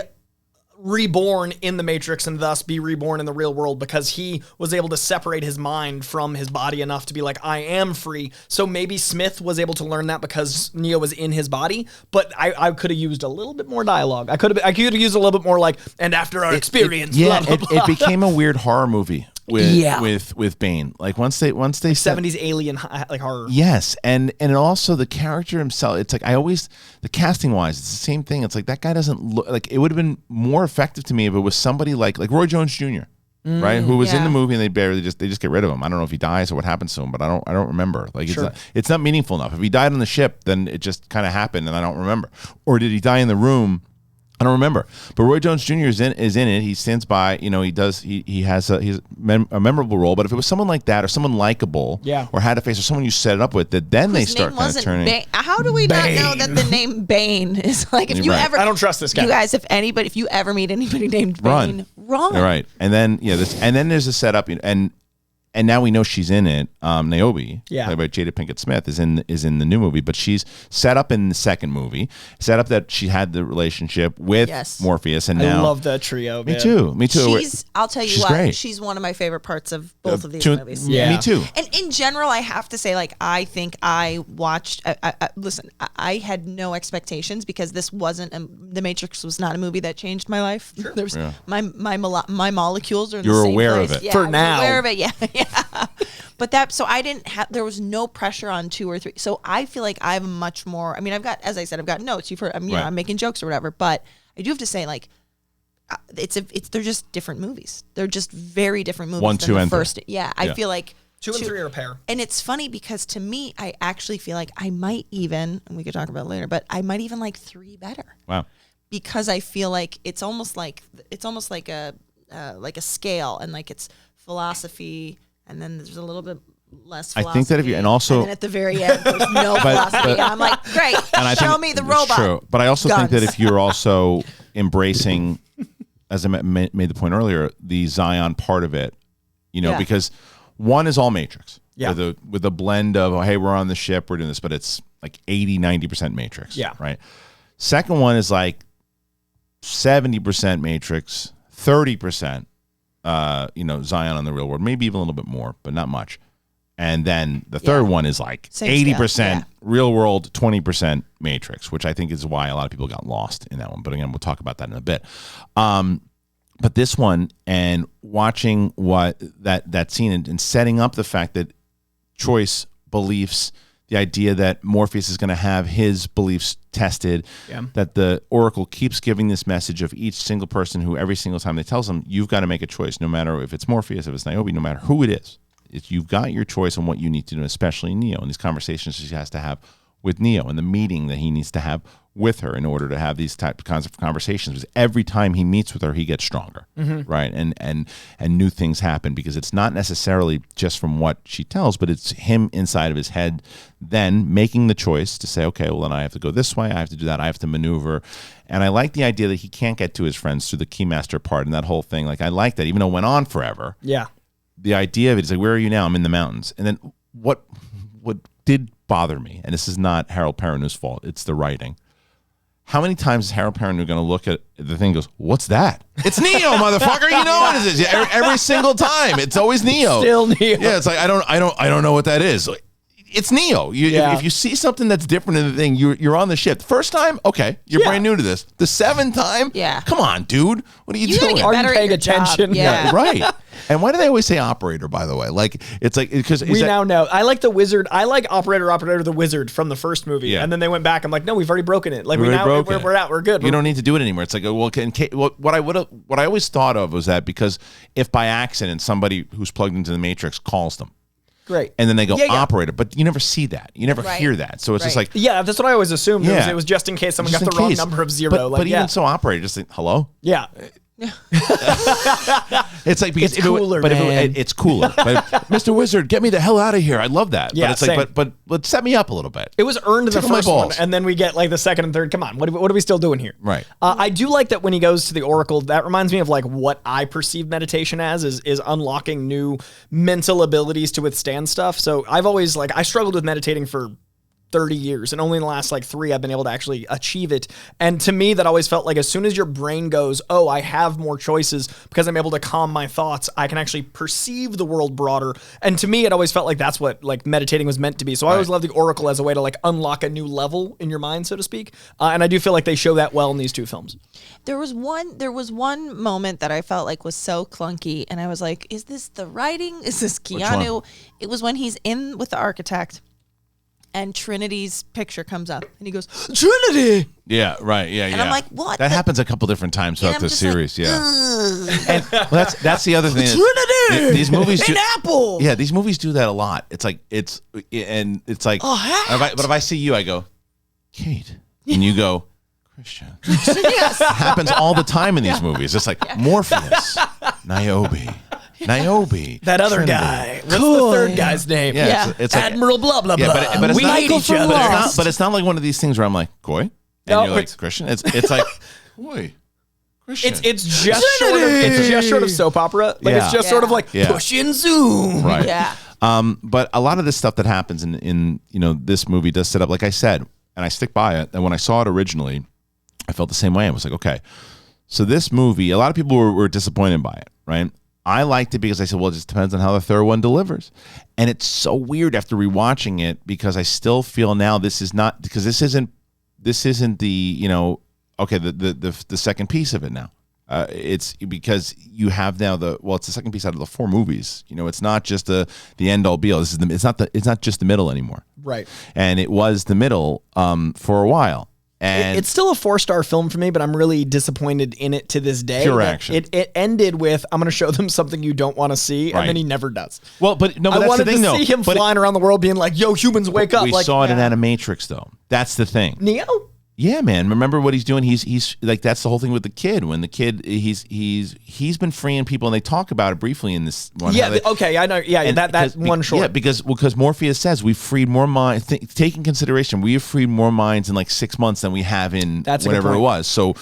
reborn in the Matrix and thus be reborn in the real world because he was able to separate his mind from his body enough to be like, I am free. So maybe Smith was able to learn that because Neo was in his body, but I could have used a little bit more dialogue. I could have used a little bit more like, and after our experience, blah, blah, blah. It became a weird horror movie. With Bane, like once they 70s alien like horror. Yes, and also the character himself. It's like the casting wise, it's the same thing. It's like that guy doesn't look like. It would have been more effective to me if it was somebody like Roy Jones Jr. Right, who was in the movie, and they just get rid of him. I don't know if he dies or what happens to him, but I don't remember. Like it's not meaningful enough. If he died on the ship, then it just kind of happened, and I don't remember. Or did he die in the room? I don't remember, but Roy Jones Jr. is in it. He stands by, he has a memorable role. But if it was someone like that, or someone likable, or had a face, or someone you set it up with, that then they start kind of turning. Bane. How do we not know that the name Bane is like? If you ever, I don't trust this guy. You guys, if you ever meet anybody named Bane, run. Right, and then then there's a setup, and now we know she's in it. Niobe, played by Jada Pinkett Smith, is in the new movie, but she's set up in the second movie. Set up that she had the relationship with Morpheus, and now I love that trio. Me too. I'll tell you what, great. She's one of my favorite parts of both of these movies. Yeah, me too. And in general, I have to say, like, I think I watched. Listen, I had no expectations because this wasn't. The Matrix was not a movie that changed my life. Sure. There was my molecules are in the same aware place. of it For now. Aware of it, yeah. But so I didn't have, there was no pressure on 2 or 3. So I feel like I have much more, I mean, I've got notes. You've heard, I'm making jokes or whatever, but I do have to say, like, they're just different movies. They're just very different movies. 1, 2, and first. 3. Yeah. I feel like 2 and 3 are a pair. And it's funny because to me, I actually feel like I might even, and we could talk about it later, but I might even like 3 better. Wow. Because I feel like it's almost like a scale, and like it's philosophy, and then there's a little bit less philosophy. I think that and then at the very end, there's no philosophy. And I'm like, great, show me the robot. True. But I also think that if you're also embracing, as I made the point earlier, the Zion part of it, because one is all Matrix. Yeah. With a blend of, hey, we're on the ship, we're doing this, but it's like 80-90% Matrix. Yeah. Right. Second one is like 70% Matrix, 30%. Zion on the real world, maybe even a little bit more, but not much. And then the third one is like 80% real world, 20% Matrix, which I think is why a lot of people got lost in that one. But again, we'll talk about that in a bit. But this one, and watching what that scene and setting up the fact that choice beliefs, the idea that Morpheus is going to have his beliefs tested, that the Oracle keeps giving this message of each single person who every single time they tells them, you've got to make a choice, no matter if it's Morpheus, if it's Niobe, no matter who it is. You've got your choice on what you need to do, especially Neo, and these conversations she has to have with Neo and the meeting that he needs to have with her in order to have these kinds of conversations. Because every time he meets with her, he gets stronger, right? And new things happen, because it's not necessarily just from what she tells, but it's him inside of his head then making the choice to say, okay, well, then I have to go this way, I have to do that, I have to maneuver. And I like the idea that he can't get to his friends through the Keymaster part and that whole thing. Like, I like that, even though it went on forever. Yeah. The idea of it is like, where are you now? I'm in the mountains. And then what did bother me, and this is not Harold Perrineau's fault, it's the writing. How many times is Harold Perrineau going to look at the thing and goes, what's that? It's Neo, motherfucker. You know what it is. Every single time. It's always Neo. Still Neo. Yeah, it's like, I don't know what that is. It's Neo. If you see something that's different in the thing, you're on the ship. First time, okay, you're brand new to this. The seventh time, come on, dude. What are you doing? Are you paying attention? Yeah, right. And why do they always say operator, by the way? Like, it's like, because we now know. I like the wizard. I like operator the wizard from the first movie. Yeah. And then they went back. I'm like, no, we've already broken it. Like, we're out. We're good. You don't need to do it anymore. It's like, well, what I always thought of was that, because if by accident somebody who's plugged into the Matrix calls them, great, and then they go operator, but you never see that. You never hear that. So it's just like, that's what I always assumed. It was just in case someone got the wrong number of zero. But even so, operator, just like, hello? Yeah. It's like, because it's cooler, it's cooler. But, Mr. Wizard, get me the hell out of here. I love that. Yeah, but it's like, but set me up a little bit. It was earned in the first one, and then we get like the second and third. Come on, what are we still doing here? Right. I do like that when he goes to the Oracle. That reminds me of like what I perceive meditation as is unlocking new mental abilities to withstand stuff. So I've always I struggled with meditating for 30 years, and only in the last 3 I've been able to actually achieve it. And to me, that always felt like, as soon as your brain goes, oh, I have more choices because I'm able to calm my thoughts, I can actually perceive the world broader. And to me, it always felt like that's what meditating was meant to be. So I always love the Oracle as a way to unlock a new level in your mind, so to speak. And I do feel like they show that well in these two films. There was one moment that I felt like was so clunky, and I was like, is this the writing? Is this Keanu? It was when he's in with the architect, and Trinity's picture comes up, and he goes, Trinity! Yeah, right, yeah, and I'm like, what? That happens a couple different times throughout the series, like, And that's the other thing. Trinity! These movies do... An apple! Yeah, these movies do that a lot. It's like, but if I see you, I go, Kate. And you go, Kristian. Yes. It happens all the time in these movies. It's like, Morpheus, Niobe. That other Trinity. guy. What's the third guy's name? Yeah. It's like, Admiral blah, blah, blah. But it's we hate each other. But it's not like one of these things where I'm like, Coy? And you're like, Kristian? It's like, Coy. Kristian. It's just short of soap opera. It's just sort of like push and zoom. Right. Yeah. But a lot of this stuff that happens in this movie does set up, like I said, and I stick by it, that when I saw it originally, I felt the same way. I was like, okay, so this movie, a lot of people were disappointed by it, right? I liked it because I said, well, it just depends on how the third one delivers. And it's so weird after rewatching it, because I still feel now this isn't the, the second piece of it now. It's because you have now it's the second piece out of the 4 movies. It's not just the end all be all. It's not just the middle anymore. Right. And it was the middle for a while. And it's still a 4-star film for me, but I'm really disappointed in it to this day. Pure action. It ended with, I'm going to show them something you don't want to see, and then he never does. Well, but no, but I that's wanted the thing, to see him flying around the world being like, yo, humans, wake up. We saw it in Animatrix, though. That's the thing. Neo? Yeah, man. Remember what he's doing? He's like, that's the whole thing with the kid. When the kid, he's been freeing people, and they talk about it briefly in this one. Yeah, okay, I know. Yeah, that one short. Yeah, because Morpheus says we've freed more minds. Take in consideration, we have freed more minds in 6 months than we have in whatever it was. So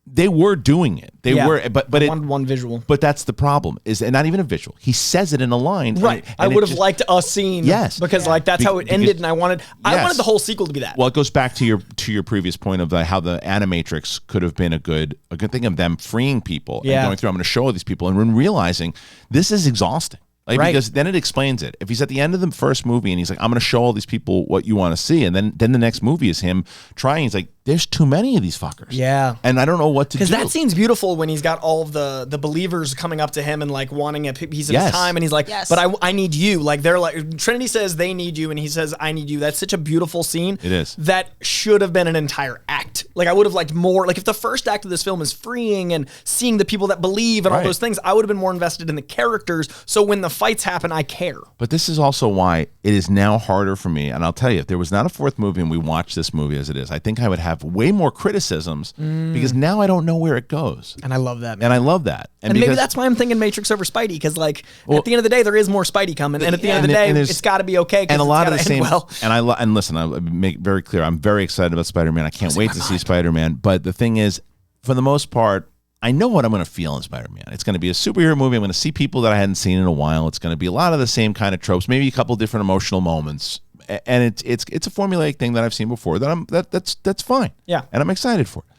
they were doing it. They were, but one visual. But that's the problem, and not even a visual. He says it in a line. Right. I would have liked a scene. Yes. Because that's how it ended, and I wanted the whole sequel to be that. Well, it goes back to your previous point of how the Animatrix could have been a good thing of them freeing people and going through. I'm going to show all these people, and when realizing this is exhausting. Like, right. Because then it explains it. If he's at the end of the first movie and he's like, I'm going to show all these people what you want to see, and then the next movie is him trying. He's like, there's too many of these fuckers. Yeah. And I don't know what to do. Because that scene's beautiful when he's got all of the believers coming up to him and like wanting a piece of his time, and he's like, but I need you. Like, they're like, Trinity says they need you, and he says I need you. That's such a beautiful scene. It is. That should have been an entire act. Like, I would have liked more. Like, if the first act of this film is freeing and seeing the people that believe and all those things, I would have been more invested in the characters. So when the fights happen, I care. But this is also why it is now harder for me. And I'll tell you, if there was not a fourth movie and we watched this movie as it is, I think I would have way more criticisms because now I don't know where it goes. And I love that, man. And I love that. And maybe that's why I'm thinking Matrix over Spidey, because like at the end of the day, there is more Spidey coming, and at the end of the day, it's got to be okay. And a lot of the same. Well. And listen, I make very clear, I'm very excited about Spider-Man. I can't wait to see Spider-Man. But the thing is, for the most part, I know what I'm going to feel in Spider-Man. It's going to be a superhero movie. I'm going to see people that I hadn't seen in a while. It's going to be a lot of the same kind of tropes, maybe a couple different emotional moments. And it's a formulaic thing that I've seen before. That's fine. Yeah, and I'm excited for it.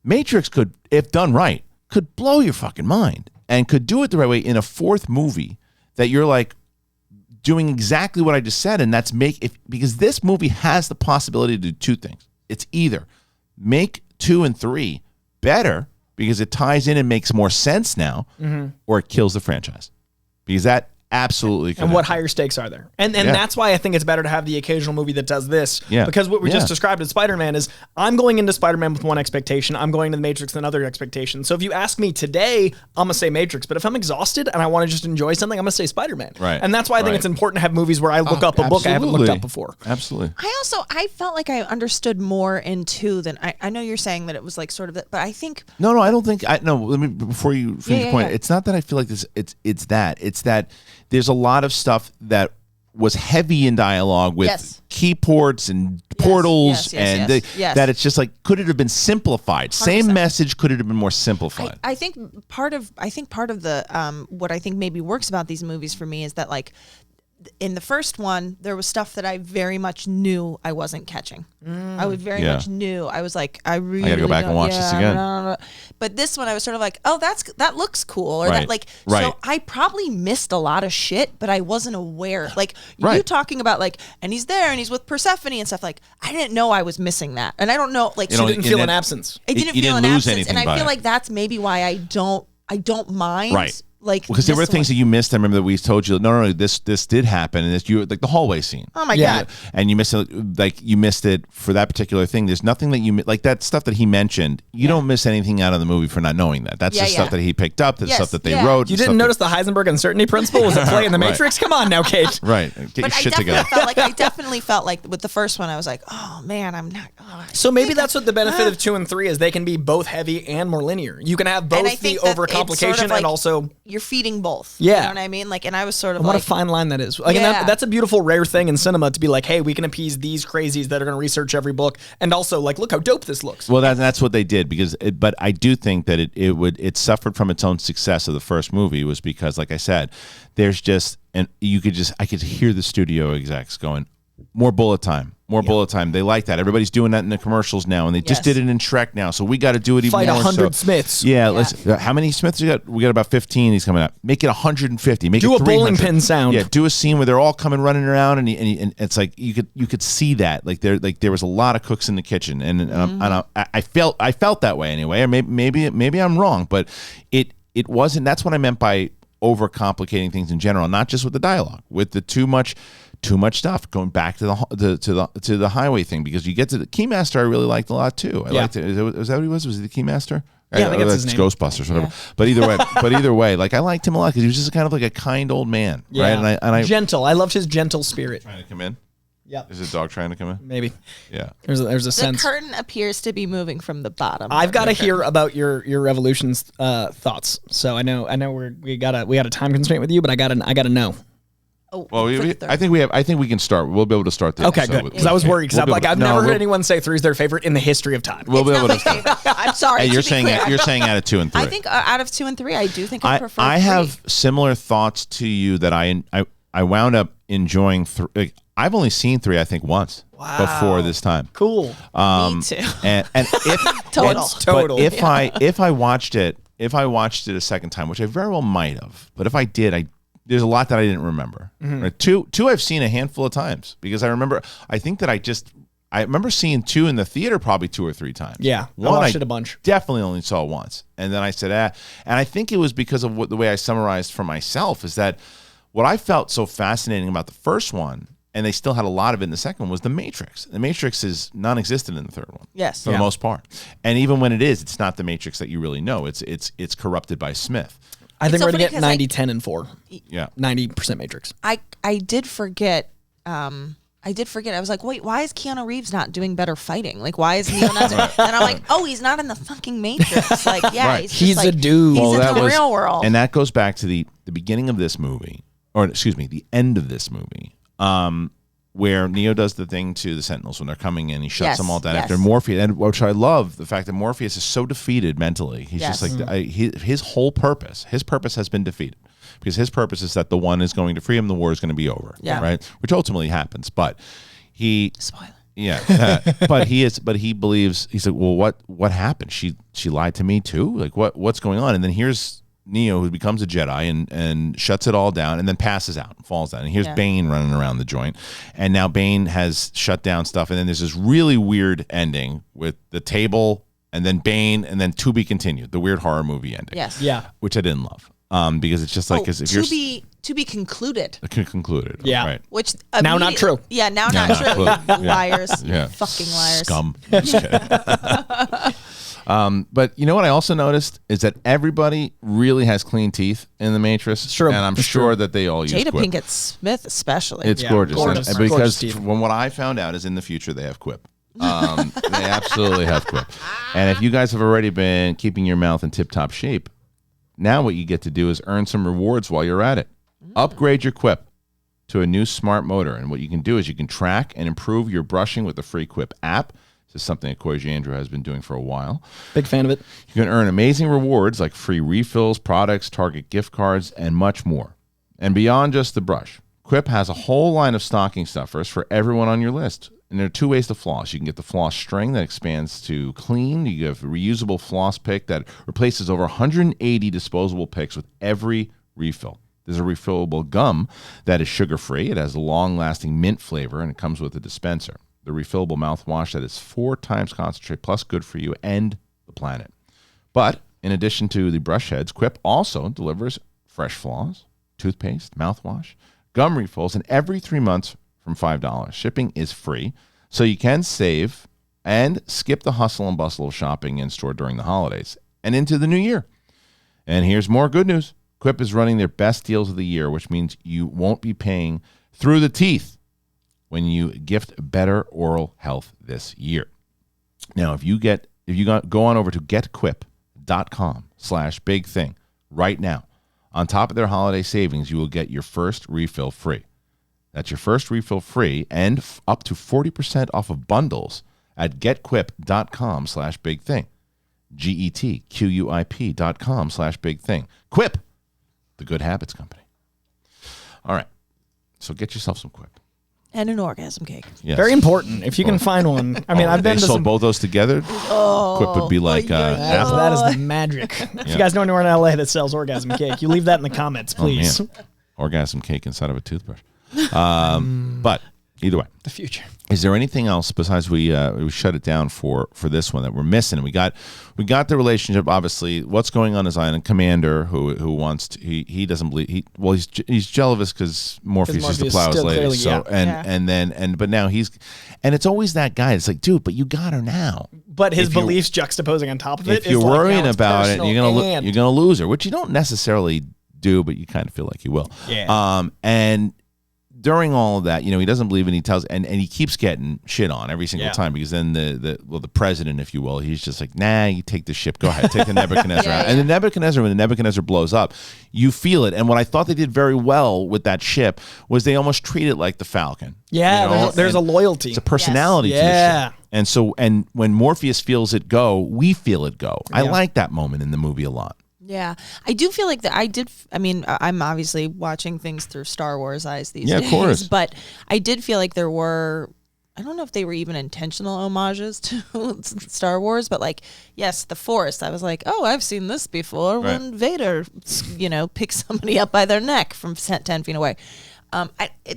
Matrix could, if done right, could blow your fucking mind and could do it the right way in a fourth movie that you're like doing exactly what I just said, and that's because this movie has the possibility to do two things. It's either make 2 and 3 better because it ties in and makes more sense now, or it kills the franchise. Because that absolutely could And what happen. higher stakes are there? And that's why I think it's better to have the occasional movie that does this. Yeah. Because what we just described in Spider-Man is I'm going into Spider-Man with one expectation. I'm going to the Matrix with another expectation. So if you ask me today, I'm going to say Matrix. But if I'm exhausted and I want to just enjoy something, I'm going to say Spider-Man. Right. And that's why I think it's important to have movies where I look up a book I haven't looked up before. Absolutely. I felt like I understood more in 2 than I know you're saying that it was like sort of, but I think. No, I don't think. No, let me, before you finish your point, it's not that I feel like this, it's that there's a lot of stuff that was heavy in dialogue with keyports and portals that it's just like, could it have been simplified? 100%. Same message, could it have been more simplified? I think part of the what I think maybe works about these movies for me is that like in the first one, there was stuff that I very much knew I wasn't catching. I would very much knew. I was like, I gotta go back and watch this again. But this one, I was sort of like, oh, that looks cool, or that like. So I probably missed a lot of shit, but I wasn't aware. Like you talking about like, and he's there, and he's with Persephone and stuff. Like I didn't know I was missing that, and I don't know. Like you didn't feel an absence. I didn't feel an absence, and I feel like that's maybe why I don't mind. Right. Like because there were things that you missed. I remember that we told you, no, this did happen, and this like the hallway scene. Oh my god! And you missed it, like you missed it for that particular thing. There's nothing that you like that stuff that he mentioned. You don't miss anything out of the movie for not knowing that. That's the stuff that he picked up. The stuff that they wrote. You didn't notice the Heisenberg uncertainty principle was at play in the Matrix? Come on now, Kate. Right. Get your shit together. I definitely felt like with the first one, I was like, oh man, I'm not. So maybe that's what the benefit of 2 and 3 is. They can be both heavy and more linear. You can have both the overcomplication sort of like, and also you're feeding both. Yeah. You know what I mean? Like, and I was sort of what like, a fine line that is. Like, and that's a beautiful, rare thing in cinema to be like, hey, we can appease these crazies that are going to research every book, and also like, look how dope this looks. Well, that's what they did but I do think that it suffered from its own success of the first movie was because, like I said, there's just and I could hear the studio execs going, more bullet time. Bullet time. They like that. Everybody's doing that in the commercials now, and they just did it in Shrek now. So we got to do it even more. Fight 100 so. Smiths. Yeah. Let's. How many Smiths we got? We got about 15. He's coming out. Make it 150. Make do it 300. A bowling pin sound. Yeah. Do a scene where they're all coming running around, and it's like you could see that there was a lot of cooks in the kitchen, and I felt that way anyway. Or maybe I'm wrong, but it wasn't. That's what I meant by overcomplicating things in general, not just with the dialogue, with the too much stuff. Going back to the highway thing, because you get to the Keymaster, I really liked a lot too. I liked it. Was that what he was? Was he the Keymaster? Yeah, I think that's his name. Ghostbusters, whatever. Yeah. But either way, like I liked him a lot because he was just kind of like a kind old man, right? And I gentle. I loved his gentle spirit. Trying to come in. Yeah. Is a dog trying to come in? Maybe. Yeah. There's a sense. The curtain appears to be moving from the bottom. I've got to hear about your Revolutions thoughts. So I know we got a time constraint with you, but I got to know. Oh, well, I think we can start. We'll be able to start the okay, good. Because I was worried. Because I've never heard anyone say 3 is their favorite in the history of time. We'll be able to start. I'm sorry. Hey, you're saying out of 2 and 3. I think out of 2 and 3, I do think I prefer. I have similar thoughts to you that I wound up enjoying. I've only seen 3, I think, once before this time. Cool. Me too. And if total. But if I watched it a second time, which I very well might have, but if I did, there's a lot that I didn't remember. Right? Two I've seen a handful of times because I remember. I think that I remember seeing 2 in the theater probably 2 or 3 times. Yeah, one I watched it a bunch. Definitely only saw once, and then I said, and I think it was because of the way I summarized for myself is that what I felt so fascinating about the first one, and they still had a lot of it in the second one, was the Matrix. The Matrix is non-existent in the third one. Yes, for the most part, and even when it is, it's not the Matrix that you really know. It's corrupted by Smith. I think we're gonna get 90, 10, and 4. Yeah, 90% Matrix. I did forget. I was like, wait, why is Keanu Reeves not doing better fighting? Like, why is he not? And I'm like, oh, he's not in the fucking Matrix. Like, yeah, right. he's a dude. He's in the real world. And that goes back to the beginning of this movie, or excuse me, the end of this movie, where Neo does the thing to the Sentinels when they're coming in. He shuts them all down after Morpheus, and which I love the fact that Morpheus is so defeated mentally. He's just like his whole purpose. His purpose has been defeated. Because his purpose is that the one is going to free him, the war is going to be over. Yeah. Right? Which ultimately happens. But spoiler. Yeah. But he believes, he's like, well, what happened? She lied to me too? Like what's going on? And then here's Neo, who becomes a Jedi and shuts it all down and then passes out and falls down. And here's Bane running around the joint. And now Bane has shut down stuff. And then there's this really weird ending with the table and then Bane and then to be continued, the weird horror movie ending. Yes. Yeah. Which I didn't love. Because it's just like if you're to be concluded. Concluded. Yeah. Right. Which now not true. Yeah, now not true. Liars. Yeah. Fucking liars. Scum. Just kidding. But you know what I also noticed is that everybody really has clean teeth in the Matrix. True. And I'm sure that they all use Jada QUIP. Pinkett Smith especially. It's gorgeous. Gorgeous. And because from what I found out is in the future they have QUIP. They absolutely have QUIP. And if you guys have already been keeping your mouth in tip-top shape, now what you get to do is earn some rewards while you're at it. Upgrade your QUIP to a new smart motor. And what you can do is you can track and improve your brushing with the free QUIP app. This is something that Coy Jandreau has been doing for a while. Big fan of it. You can earn amazing rewards like free refills, products, Target gift cards, and much more. And beyond just the brush, QUIP has a whole line of stocking stuffers for everyone on your list. And there are 2 ways to floss. You can get the floss string that expands to clean. You have a reusable floss pick that replaces over 180 disposable picks with every refill. There's a refillable gum that is sugar-free. It has a long-lasting mint flavor, and it comes with a dispenser. The refillable mouthwash that is 4 times concentrate, plus good for you and the planet. But in addition to the brush heads, QUIP also delivers fresh floss, toothpaste, mouthwash, gum refills, and every 3 months from $5. Shipping is free, so you can save and skip the hustle and bustle of shopping in store during the holidays and into the new year. And here's more good news. QUIP is running their best deals of the year, which means you won't be paying through the teeth when you gift better oral health this year. Now, if you go on over to getquip.com/bigthing right now, on top of their holiday savings, you will get your first refill free. That's your first refill free and up to 40% off of bundles at getquip.com/bigthing. GETQUIP.com/bigthing. QUIP, the good habits company. All right. So get yourself some QUIP. And an orgasm cake. Yes. Very important. If you can find one. I mean, I've been to sold both those together. QUIP would be like apple. That is the magic. If you guys know anyone in LA that sells orgasm cake, you leave that in the comments, please. Orgasm cake inside of a toothbrush. But either way, the future. Is there anything else besides we shut it down for this one that we're missing? We got the relationship. Obviously, what's going on is Island Commander who wants to, he doesn't believe he's jealous because Morpheus used to plow his lady. So but now it's always that guy. It's like, dude, but you got her now. But his beliefs juxtaposing on top of it. If you're worrying about it, you're gonna lose her, which you don't necessarily do, but you kind of feel like you will. Yeah. And during all of that, he doesn't believe it. He tells, and he keeps getting shit on every single time because then the president, if you will, he's just like, nah, you take the ship, go ahead, take the Nebuchadnezzar out. And the Nebuchadnezzar, when the Nebuchadnezzar blows up, you feel it. And what I thought they did very well with that ship was they almost treat it like the Falcon. Yeah, there's a loyalty. It's a personality to the ship. And when Morpheus feels it go, we feel it go. I like that moment in the movie a lot. Yeah, I do feel like that. I'm obviously watching things through Star Wars eyes these days. Yeah, of course. But I did feel like there were I don't know if they were even intentional homages to Star Wars, but like, yes, the Force. I was like, oh, I've seen this before when Vader, picks somebody up by their neck from 10 feet away.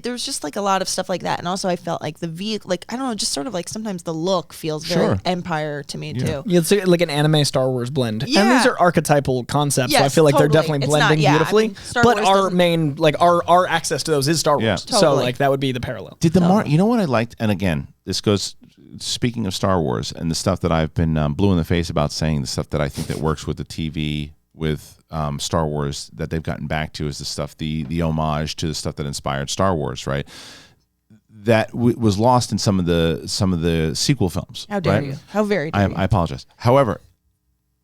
There was just like a lot of stuff like that, and also I felt like the vehicle, like I don't know, just sort of like sometimes the look feels very Empire to me too. Yeah, it's like an anime Star Wars blend, and these are archetypal concepts. So I feel like they're definitely blending beautifully. But our main, like our access to those is Star Wars, so like that would be the parallel. Did the you know what I liked, and again, this goes. Speaking of Star Wars and the stuff that I've been blue in the face about saying, the stuff that I think that works with the TV. With Star Wars that they've gotten back to is the stuff, the homage to the stuff that inspired Star Wars, right? That was lost in some of the sequel films. How dare you? How very dare you? I apologize. However,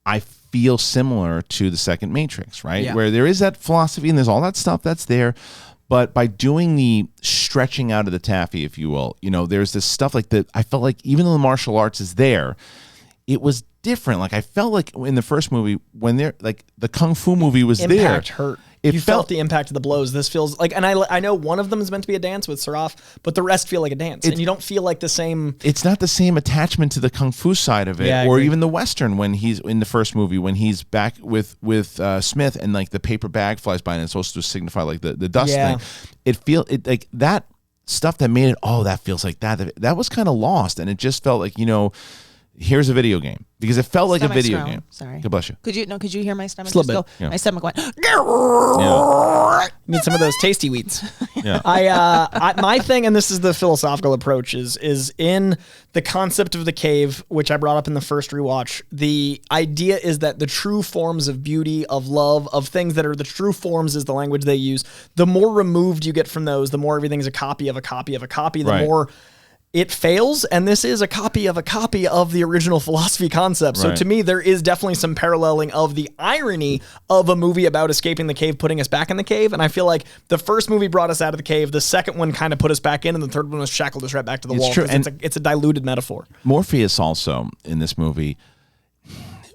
I feel similar to the second Matrix, right? Where there is that philosophy and there's all that stuff that's there. But by doing the stretching out of the taffy, if you will, there's this stuff like that. I felt like even though the martial arts is there, it was different. Like I felt like in the first movie when they're like the Kung Fu movie was impact hurt. You felt the impact of the blows. This feels like, and I know one of them is meant to be a dance with Seraph, but the rest feel like a dance, and you don't feel like the same. It's not the same attachment to the Kung Fu side of it, or even the Western when he's in the first movie when he's back with Smith and like the paper bag flies by and it's supposed to signify like the dust thing. It like that stuff that made it. Oh, that feels like that was kind of lost, and it just felt like here's a video game because it felt like a video game. Sorry. God bless you. Could you hear my stomach? Just a little bit. Go, my stomach went. Need some of those tasty wheats. My thing, and this is the philosophical approach, is in the concept of the cave, which I brought up in the first rewatch. The idea is that the true forms of beauty, of love, of things that are the true forms is the language they use. The more removed you get from those, the more everything's a copy of a copy of a copy, the more it fails, and this is a copy of the original philosophy concept. So to me, there is definitely some paralleling of the irony of a movie about escaping the cave, putting us back in the cave. And I feel like the first movie brought us out of the cave, the second one kind of put us back in, and the third one was shackled us right back to the wall. True. And it's a diluted metaphor. Morpheus also in this movie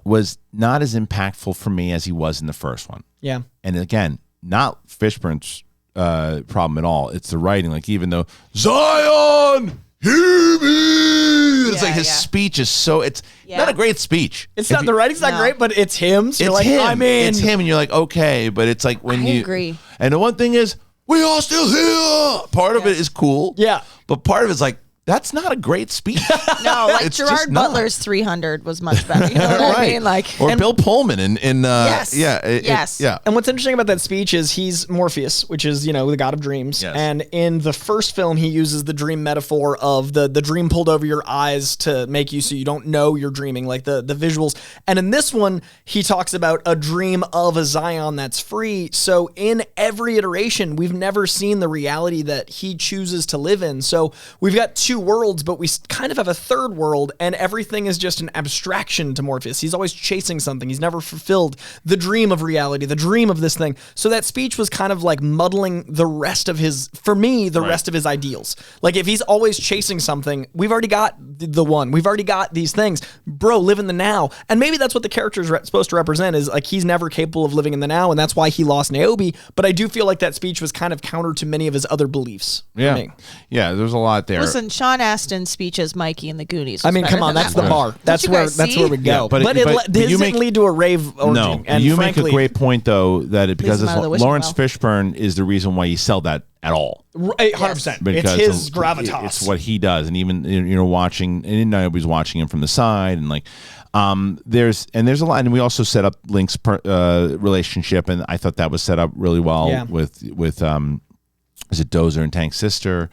was not as impactful for me as he was in the first one. Yeah. And again, not Fishburne's problem at all. It's the writing. Like even though Zion, hear me. It's like his speech is so. It's not a great speech. It's not the writing's not great, but it's him. So you're like, him. I'm in. It's him, and you're like, okay. But it's like when you agree. And the one thing is, we are still here. Part of it is cool. Yeah. But part of it's like, that's not a great speech. No, like Gerard Butler's 300 was much better. You know what I mean? Like, or Bill Pullman in yes. Yeah. And what's interesting about that speech is he's Morpheus, which is, the god of dreams. Yes. And in the first film, he uses the dream metaphor of the dream pulled over your eyes to make you so you don't know you're dreaming, like the visuals. And in this one, he talks about a dream of a Zion that's free. So in every iteration, we've never seen the reality that he chooses to live in. So we've got two worlds, but we kind of have a third world, and everything is just an abstraction to Morpheus. He's always chasing something. He's never fulfilled the dream of reality, the dream of this thing. So that speech was kind of like muddling the rest of his, for me, rest of his ideals. Like if he's always chasing something, we've already got the one. We've already got these things. Bro, live in the now. And maybe that's what the character is supposed to represent, is like he's never capable of living in the now, and that's why he lost Niobe. But I do feel like that speech was kind of counter to many of his other beliefs. Yeah, there's a lot there. Listen, Sean Astin's speech as Mikey in the Goonies. I mean, come on, that's the bar. That's where we go. Yeah, but it doesn't lead to a rave orgy. No, and you frankly, make a great point though that because Lawrence Fishburne is the reason why you sell that at all. 100%. It's his gravitas. It's what he does, and even watching, and nobody's watching him from the side, and like. There's a lot, and we also set up Link's relationship, and I thought that was set up really well with is it Dozer and Tank's sister.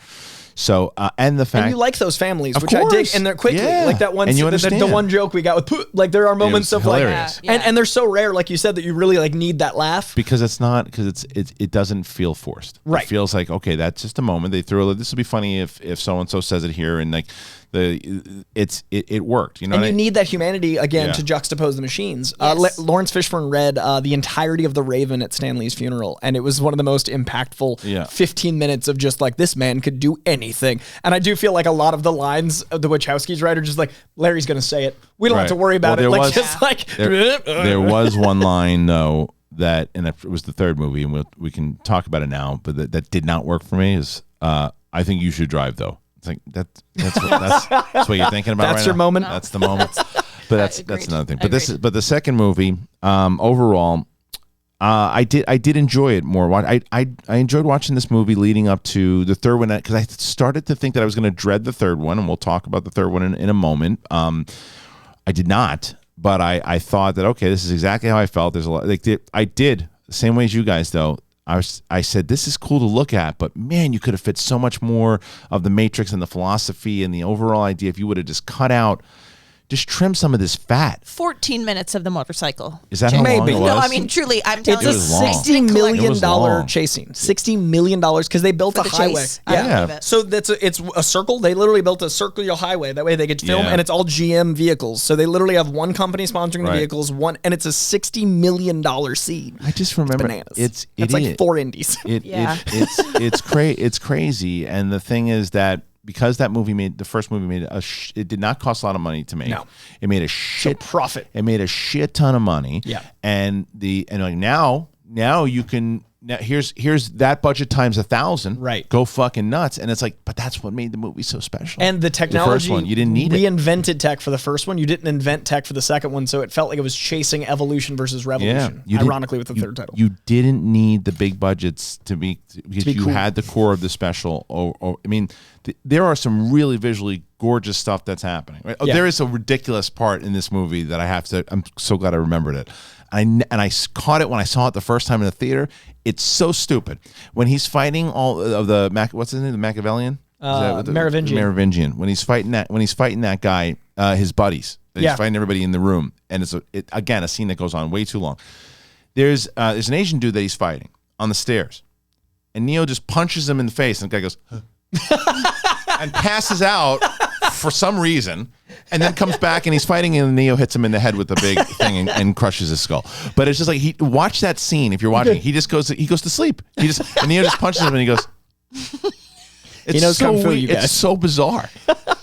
So and the fact, and you like those families, which course. I dig, and they're quickly like that one. And you understand. The one joke we got with like there are moments of hilarious. Like, and they're so rare, like you said, that you really like need that laugh because it doesn't feel forced. Right, it feels like okay, that's just a moment they threw. This will be funny if so and so says it here, and like. It worked, you know, and you need that humanity again to juxtapose the machines. Yes. Lawrence Fishburne read the entirety of The Raven at Stan Lee's funeral, and it was one of the most impactful 15 minutes of just like this man could do anything. And I do feel like a lot of the lines of the Wachowskis writer just like Larry's going to say it. We don't have to worry about it. Like just like there was one line though that, and it was the third movie, and we can talk about it now, but that did not work for me. Is I think you should drive though. like that's what you're thinking about. That's right your now? moment. That's the moment. But that's another thing. But Agreed. the second movie, overall, I did enjoy it more. I enjoyed watching this movie leading up to the third one because I started to think that I was going to dread the third one, and we'll talk about the third one in a moment. I did not, but I thought that okay, this is exactly how I felt. There's a lot I did the same way as you guys though. I said this is cool to look at, but man, you could have fit so much more of the Matrix and the philosophy and the overall idea if you would have just cut out. Just trim some of this fat. 14 minutes of the motorcycle. Is that how long it was? No, I mean, truly, I'm telling you. It's a $60 million chase scene. $60 million because they built a highway. Chase. Yeah. So it's a circle. They literally built a circular highway. That way they could film, and it's all GM vehicles. So they literally have one company sponsoring the vehicles, and it's a $60 million scene. I just remember it's like 4 indies. It's crazy. And the thing is that because the first movie made it did not cost a lot of money to make. No. It made a shit profit. It made a shit ton of money. Yeah. And like now you can here's that budget times 1,000. Right. Go fucking nuts. And it's like, but that's what made the movie so special. And the technology, the first one, you didn't need it. Reinvented tech for the first one. You didn't invent tech for the second one, so it felt like it was chasing evolution versus revolution. Ironically, with the third title, you didn't need the big budgets because you cool. had the core of the special. I mean, there are some really visually gorgeous stuff that's happening. Right? Yeah. There is a ridiculous part in this movie that I'm so glad I remembered it. And I caught it when I saw it the first time in the theater. It's so stupid when he's fighting all of the what's his name, the Machiavellian, Merovingian. When he's fighting that guy, his buddies. He's fighting everybody in the room, and it's again a scene that goes on way too long. There's an Asian dude that he's fighting on the stairs, and Neo just punches him in the face, and the guy goes and passes out for some reason. And then comes back and he's fighting and Neo hits him in the head with a big thing and crushes his skull. But it's just like watch that scene if you're watching. He goes to sleep. And Neo just punches him and he goes. He knows kung fu, you guys. It's so bizarre.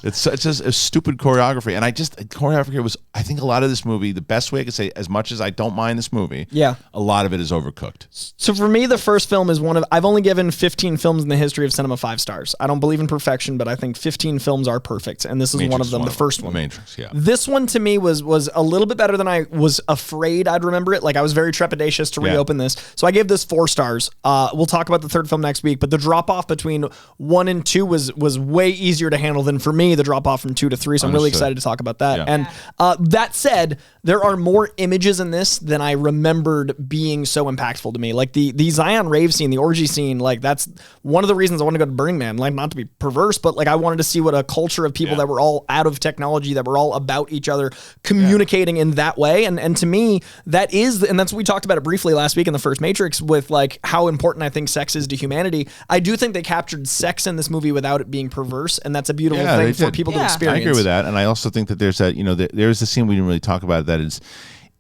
It's just a stupid choreography. And choreography was, I think a lot of this movie, the best way I could say, as much as I don't mind this movie, a lot of it is overcooked. So for me, the first film is I've only given 15 films in the history of cinema 5 stars. I don't believe in perfection, but I think 15 films are perfect. And this is one of them, the first one. Matrix, yeah. This one to me was a little bit better than I was afraid I'd remember it. Like I was very trepidatious to reopen this. So I gave this 4 stars. We'll talk about the third film next week, but the drop off between 1 and 2 was way easier to handle than for me the drop off from 2 to 3. So I'm really excited to talk about that. Yeah. And that said, there are more images in this than I remembered being so impactful to me. Like the Zion rave scene, the orgy scene, like that's one of the reasons I wanted to go to Burning Man. Like not to be perverse, but like I wanted to see what a culture of people that were all out of technology, that were all about each other, communicating in that way. And to me, that is, and that's what we talked about it briefly last week in the first Matrix with like how important I think sex is to humanity. I do think they captured sex in this movie without it being perverse, and that's a beautiful thing for people to experience. I agree with that, and I also think that there's that there's a scene we didn't really talk about that is,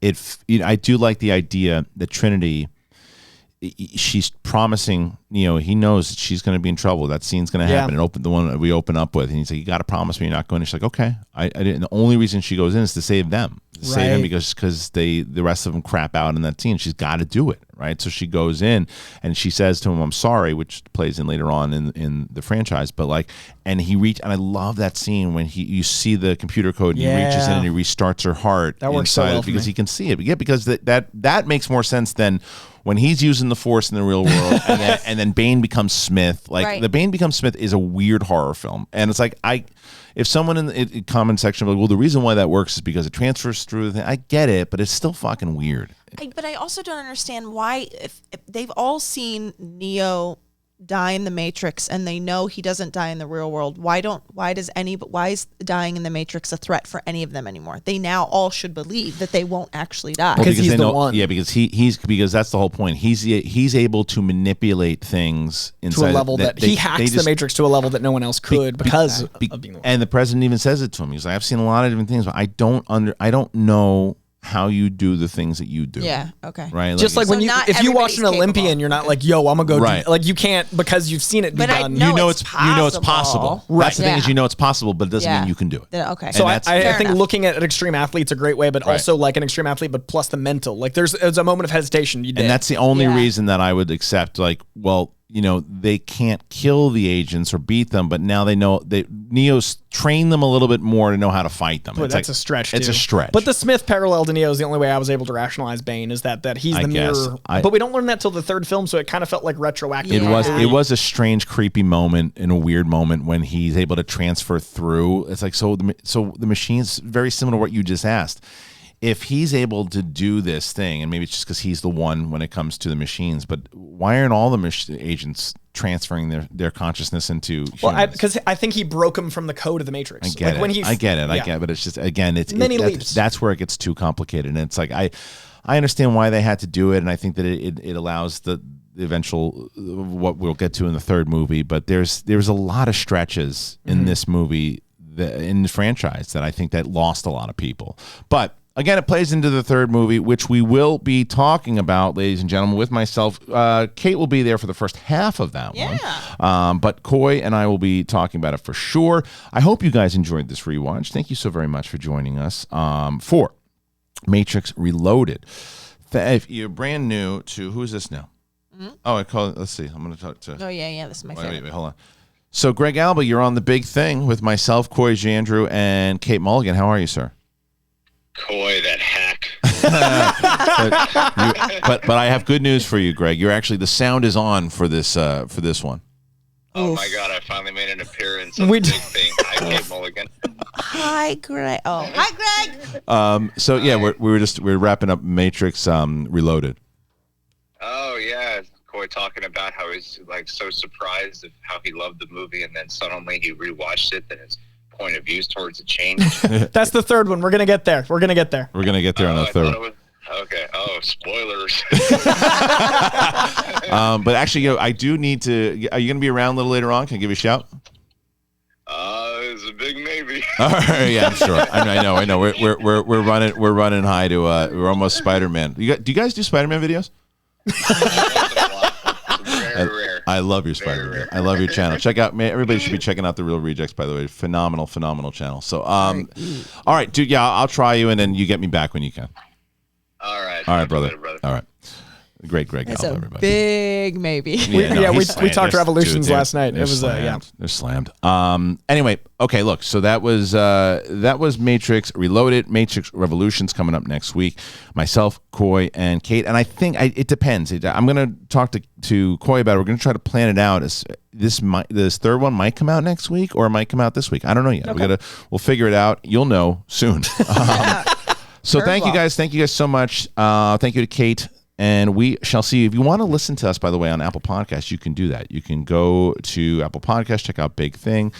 I do like the idea that Trinity, she's promising Neo, he knows that she's going to be in trouble. That scene's going to happen. And the one that we open up with, and he's like, "You got to promise me you're not going." And she's like, "Okay." I didn't. The only reason she goes in is to save them, save him because the rest of them crap out in that scene. She's got to do it, right? So she goes in and she says to him, "I'm sorry," which plays in later on in the franchise. But like, and I love that scene when you see the computer code and he reaches in and he restarts her heart. That works so well because he can see it. Yeah, because that makes more sense than when he's using the Force in the real world, and then Bane becomes Smith. Like the Bane becomes Smith is a weird horror film, and it's like if someone in the comment section, like, well, the reason why that works is because it transfers through the thing. I get it, but it's still fucking weird. But I also don't understand why if they've all seen Neo die in the Matrix and they know he doesn't die in the real world, why is dying in the Matrix a threat for any of them anymore? They now all should believe that they won't actually die. Because he's the one. Yeah, because that's the whole point. He's able to manipulate things inside to a level that he hacks the Matrix to a level that no one else could because of being the one. And the president even says it to him. He's like, I've seen a lot of different things, but I don't know how you do the things that you do. Yeah, okay. Right? Just like when if you watch an Olympian, you're not like, yo, I'm gonna go do, like you can't because you've seen it be done. You know it's possible. Right. That's the thing is you know it's possible, but it doesn't mean you can do it. Okay. So I think looking at an extreme athlete's a great way, but also like an extreme athlete, but plus the mental. Like there's a moment of hesitation. And that's the only reason that I would accept, like, well, they can't kill the agents or beat them, but now they know Neo's trained them a little bit more to know how to fight them. Well, that's a stretch. It's a stretch. But the Smith parallel to Neo is the only way I was able to rationalize Bane, is that he's the mirror. But we don't learn that till the third film, so it kind of felt like retroactive. It was a strange, creepy moment and a weird moment when he's able to transfer through. It's like so the machine's very similar to what you just asked. If he's able to do this thing, and maybe it's just because he's the one when it comes to the machines, but why aren't all the agents transferring their consciousness into humans? Well, because I think he broke them from the code of the Matrix. I get it, but it's just, again, that's where it gets too complicated. And it's like, I understand why they had to do it, and I think that it allows the eventual, what we'll get to in the third movie, but there's a lot of stretches in this movie, in the franchise, that I think that lost a lot of people. But again, it plays into the third movie, which we will be talking about, ladies and gentlemen, with myself. Kate will be there for the first half of that one. But Coy and I will be talking about it for sure. I hope you guys enjoyed this rewatch. Thank you so very much for joining us for Matrix Reloaded. If you're brand new to, who's this now? Mm-hmm. Oh, let's see. I'm going to talk to. Oh, yeah. This is my favorite. Wait, hold on. So, Greg Alba, you're on The Big Thing with myself, Coy Jandreau, and Kate Mulligan. How are you, sir? Coy, that hack. but I have good news for you, Greg. You're actually, the sound is on for this one. Oh my God! I finally made an appearance on The Big Thing. Hi, Kate Mulligan. Hi, Greg. Oh, hi, Greg. So yeah, we're wrapping up Matrix Reloaded. Oh yeah, Coy talking about how he's like so surprised of how he loved the movie, and then suddenly he rewatched it, and his point of views towards a change. That's the third one. We're gonna get there. We're gonna get there on the third. Okay. Oh, spoilers. But actually, I do need to. Are you gonna be around a little later on? Can I give you a shout? It's a big maybe. All right, yeah, I'm sure. I know. We're running high to. We're almost Spider-Man. Do you guys do Spider-Man videos? Very rare. I love your Spider-Man. I love your channel. Check out, man. Everybody should be checking out The Real Rejects, by the way. Phenomenal channel. So, all right, dude. Yeah, I'll try you, and then you get me back when you can. All right, brother. Later, brother. All right. Great Greg Alba, everybody. Big maybe. We talked Revolutions last night. It was they're slammed. Anyway, okay, look. So that was Matrix Reloaded. Matrix Revolutions coming up next week. Myself, Coy, and Kate. And I think it depends. I'm going to talk to Coy about it. We're going to try to plan it out. This third one might come out next week, or it might come out this week. I don't know yet. Okay. We'll figure it out. You'll know soon. So thank you guys so much. Thank you to Kate. And we shall see you. If you want to listen to us, by the way, on Apple Podcasts, you can do that. You can go to Apple Podcasts, check out Big Thing.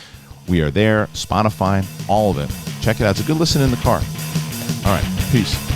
We are there. Spotify, all of it. Check it out. It's a good listen in the car. All right. Peace.